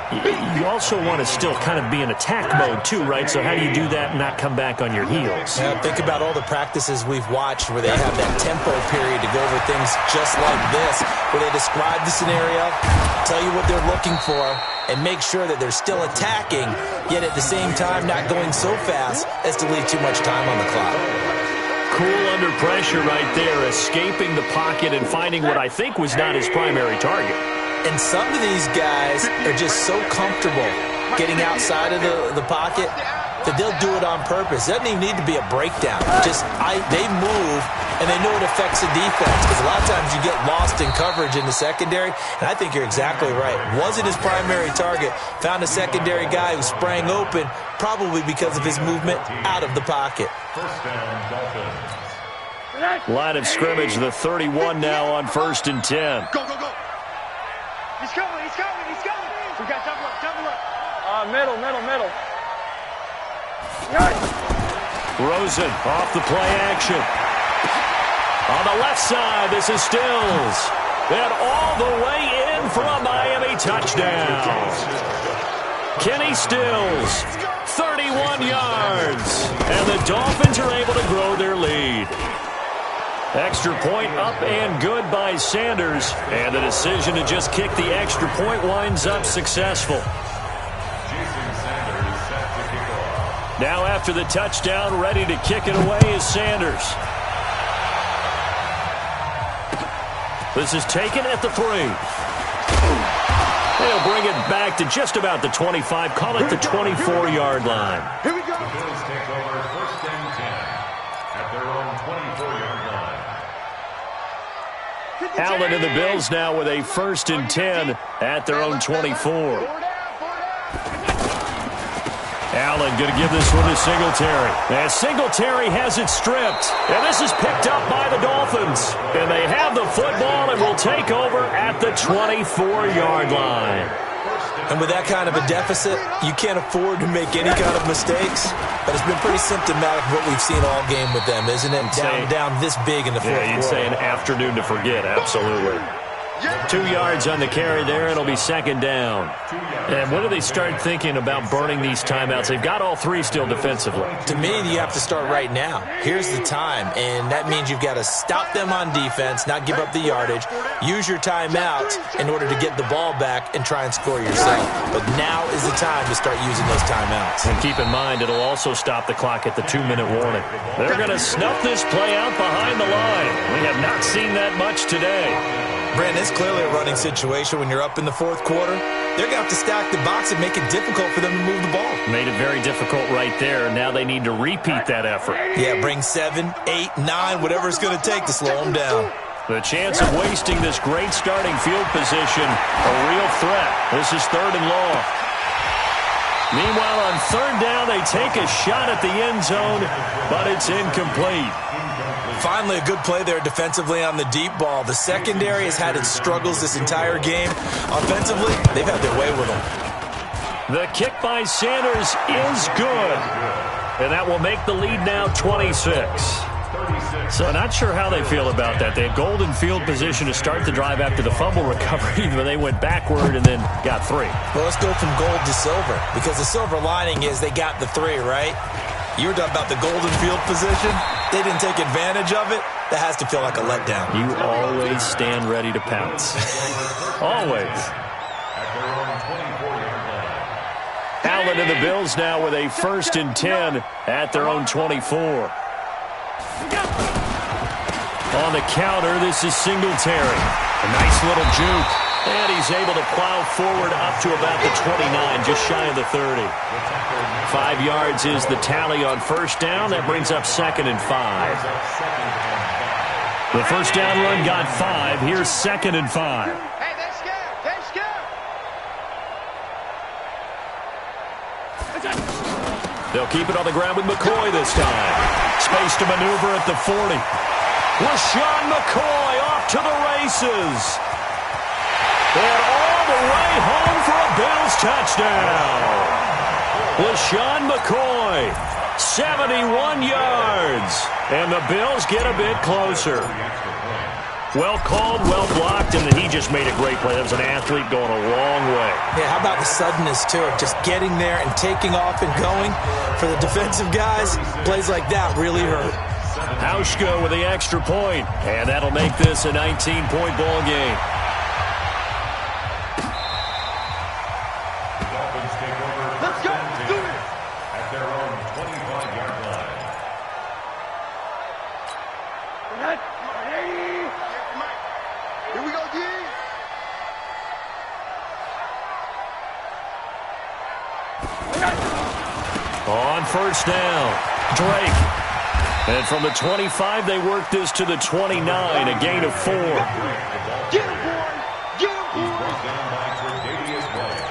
you also want to still kind of be in attack mode too, right? So how do you do that and not come back on your heels? Yeah, think about all the practices we've watched where they have that tempo period to go over things just like this, where they describe the scenario, tell you what they're looking for, and make sure that they're still attacking, yet at the same time not going so fast as to leave too much time on the clock. Cool under pressure right there, escaping the pocket and finding what I think was not his primary target. And some of these guys are just so comfortable getting outside of the pocket that they'll do it on purpose. It doesn't even need to be a breakdown. They move, and they know it affects the defense, because a lot of times you get lost in coverage in the secondary, and I think you're exactly right. Wasn't his primary target. Found a secondary guy who sprang open, probably because of his movement out of the pocket. First down, Dolphins. Line of scrimmage, the 31 now on 1st and 10. Go, go, go. He's coming, he's coming, he's coming. We got double up. Middle. Rosen off the play action. On the left side, this is Stills. And all the way in for a Miami touchdown. Kenny Stills, 31 yards. And the Dolphins are able to grow their lead. Extra point up and good by Sanders. And the decision to just kick the extra point winds up successful. Now after the touchdown, ready to kick it away is Sanders. This is taken at the 3. They'll bring it back to just about the 25. Call it the 24-yard line. Here we go. The Bills take over 1st and 10 at their own 24-yard line. Allen and the Bills now with a 1st and 10 at their own 24. Allen going to give this one to Singletary. And Singletary has it stripped. And this is picked up by the Dolphins. And they have the football and will take over at the 24-yard line. And with that kind of a deficit, you can't afford to make any kind of mistakes. But it's been pretty symptomatic of what we've seen all game with them, isn't it? Down this big in the fourth quarter. You'd say an afternoon to forget, absolutely. 2 yards on the carry there. It'll be 2nd down. And when do they start thinking about burning these timeouts? They've got all 3 still defensively. To me, you have to start right now. Here's the time, and that means you've got to stop them on defense, not give up the yardage, use your timeouts in order to get the ball back and try and score yourself. But now is the time to start using those timeouts. And keep in mind, it'll also stop the clock at the 2-minute warning. They're going to snuff this play out behind the line. We have not seen that much today. Brandon, it's clearly a running situation when you're up in the fourth quarter. They're going to have to stack the box and make it difficult for them to move the ball. Made it very difficult right there. Now they need to repeat that effort. Yeah, bring 7, 8, 9, whatever it's going to take to slow them down. The chance of wasting this great starting field position, a real threat. This is 3rd and long. Meanwhile, on 3rd down, they take a shot at the end zone, but it's incomplete. Finally, a good play there defensively on the deep ball. The secondary has had its struggles this entire game. Offensively, they've had their way with them. The kick by Sanders is good. And that will make the lead now 26. So not sure how they feel about that. They had golden field position to start the drive after the fumble recovery, but they went backward and then got 3. Well, let's go from gold to silver, because the silver lining is they got the 3, right? You were talking about the golden field position. They didn't take advantage of it. That has to feel like a letdown. You always stand ready to pounce. Always. Allen and the Bills now with a 1st and 10 at their own 24. On the counter, this is Singletary. A nice little juke. And he's able to plow forward up to about the 29, just shy of the 30. 5 yards is the tally on 1st down. That brings up 2nd and 5. The 1st down run got 5. Here's 2nd and 5. Hey, let's go. They'll keep it on the ground with McCoy this time. Space to maneuver at the 40. LaShawn McCoy off to the races. And all the way home for a Bills touchdown. LaShawn McCoy, 71 yards. And the Bills get a bit closer. Well called, well blocked, and then he just made a great play. That was an athlete going a long way. Yeah, how about the suddenness to it? Just getting there and taking off and going. For the defensive guys, plays like that really hurt. Hauschko with the extra point, and that'll make this a 19-point ball game. The Dolphins take over. Let's go. Do it. At their own 25-yard line. Here we go, G. On first down, Drake. And from the 25, they work this to the 29, a gain of 4. Get him, boy. Get him, He's boy. brought down by Tre'Davious White.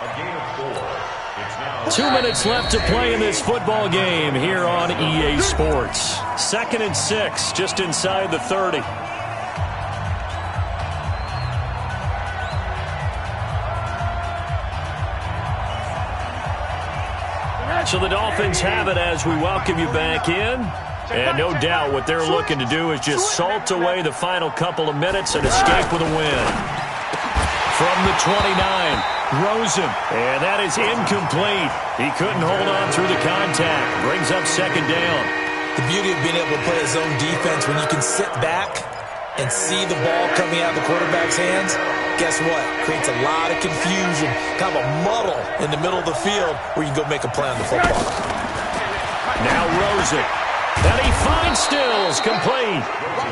A gain of 4. It's now 2 minutes left to play in this football game here on EA Sports. 2nd and 6, just inside the 30. So the Dolphins have it as we welcome you back in. And no doubt what they're looking to do is just salt away the final couple of minutes and escape with a win. From the 29, Rosen. And that is incomplete. He couldn't hold on through the contact. Brings up 2nd down. The beauty of being able to play a zone defense when you can sit back and see the ball coming out of the quarterback's hands, guess what? Creates a lot of confusion, kind of a muddle in the middle of the field where you can go make a play on the football. Now Rosen. And he finds Stills, complete.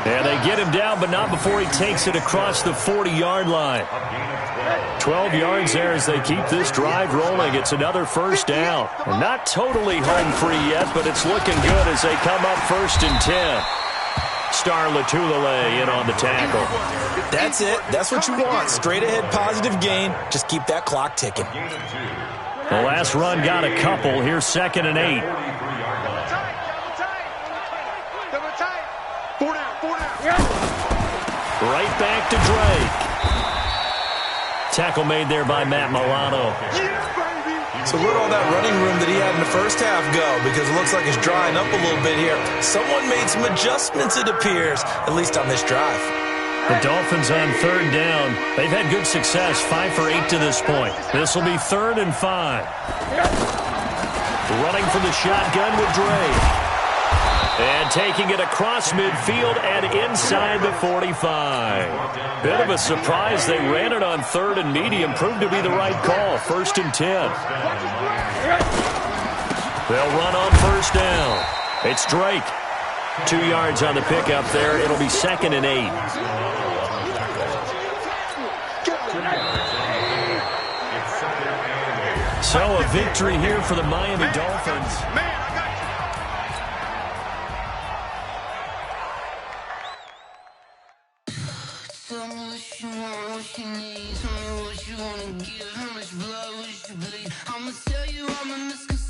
And they get him down, but not before he takes it across the 40-yard line. 12 yards there as they keep this drive rolling. It's another first down. Not totally home free yet, but it's looking good as they come up 1st and 10. Star Latulele in on the tackle. That's it. That's what you want. Straight ahead positive gain. Just keep that clock ticking. The last run got a couple. Here's 2nd and 8. Right back to Drake. Tackle made there by Matt Milano. So where'd all that running room that he had in the first half go? Because it looks like it's drying up a little bit here. Someone made some adjustments, it appears, at least on this drive. The Dolphins on 3rd down. They've had good success, 5 for 8 to this point. This will be 3rd and 5. Running from the shotgun with Drake. And taking it across midfield and inside the 45. Bit of a surprise. They ran it on 3rd and medium. Proved to be the right call. 1st and 10. They'll run on 1st down. It's Drake. 2 yards on the pickup there. It'll be 2nd and 8. So a victory here for the Miami Dolphins. I'ma tell you I'm a misconception.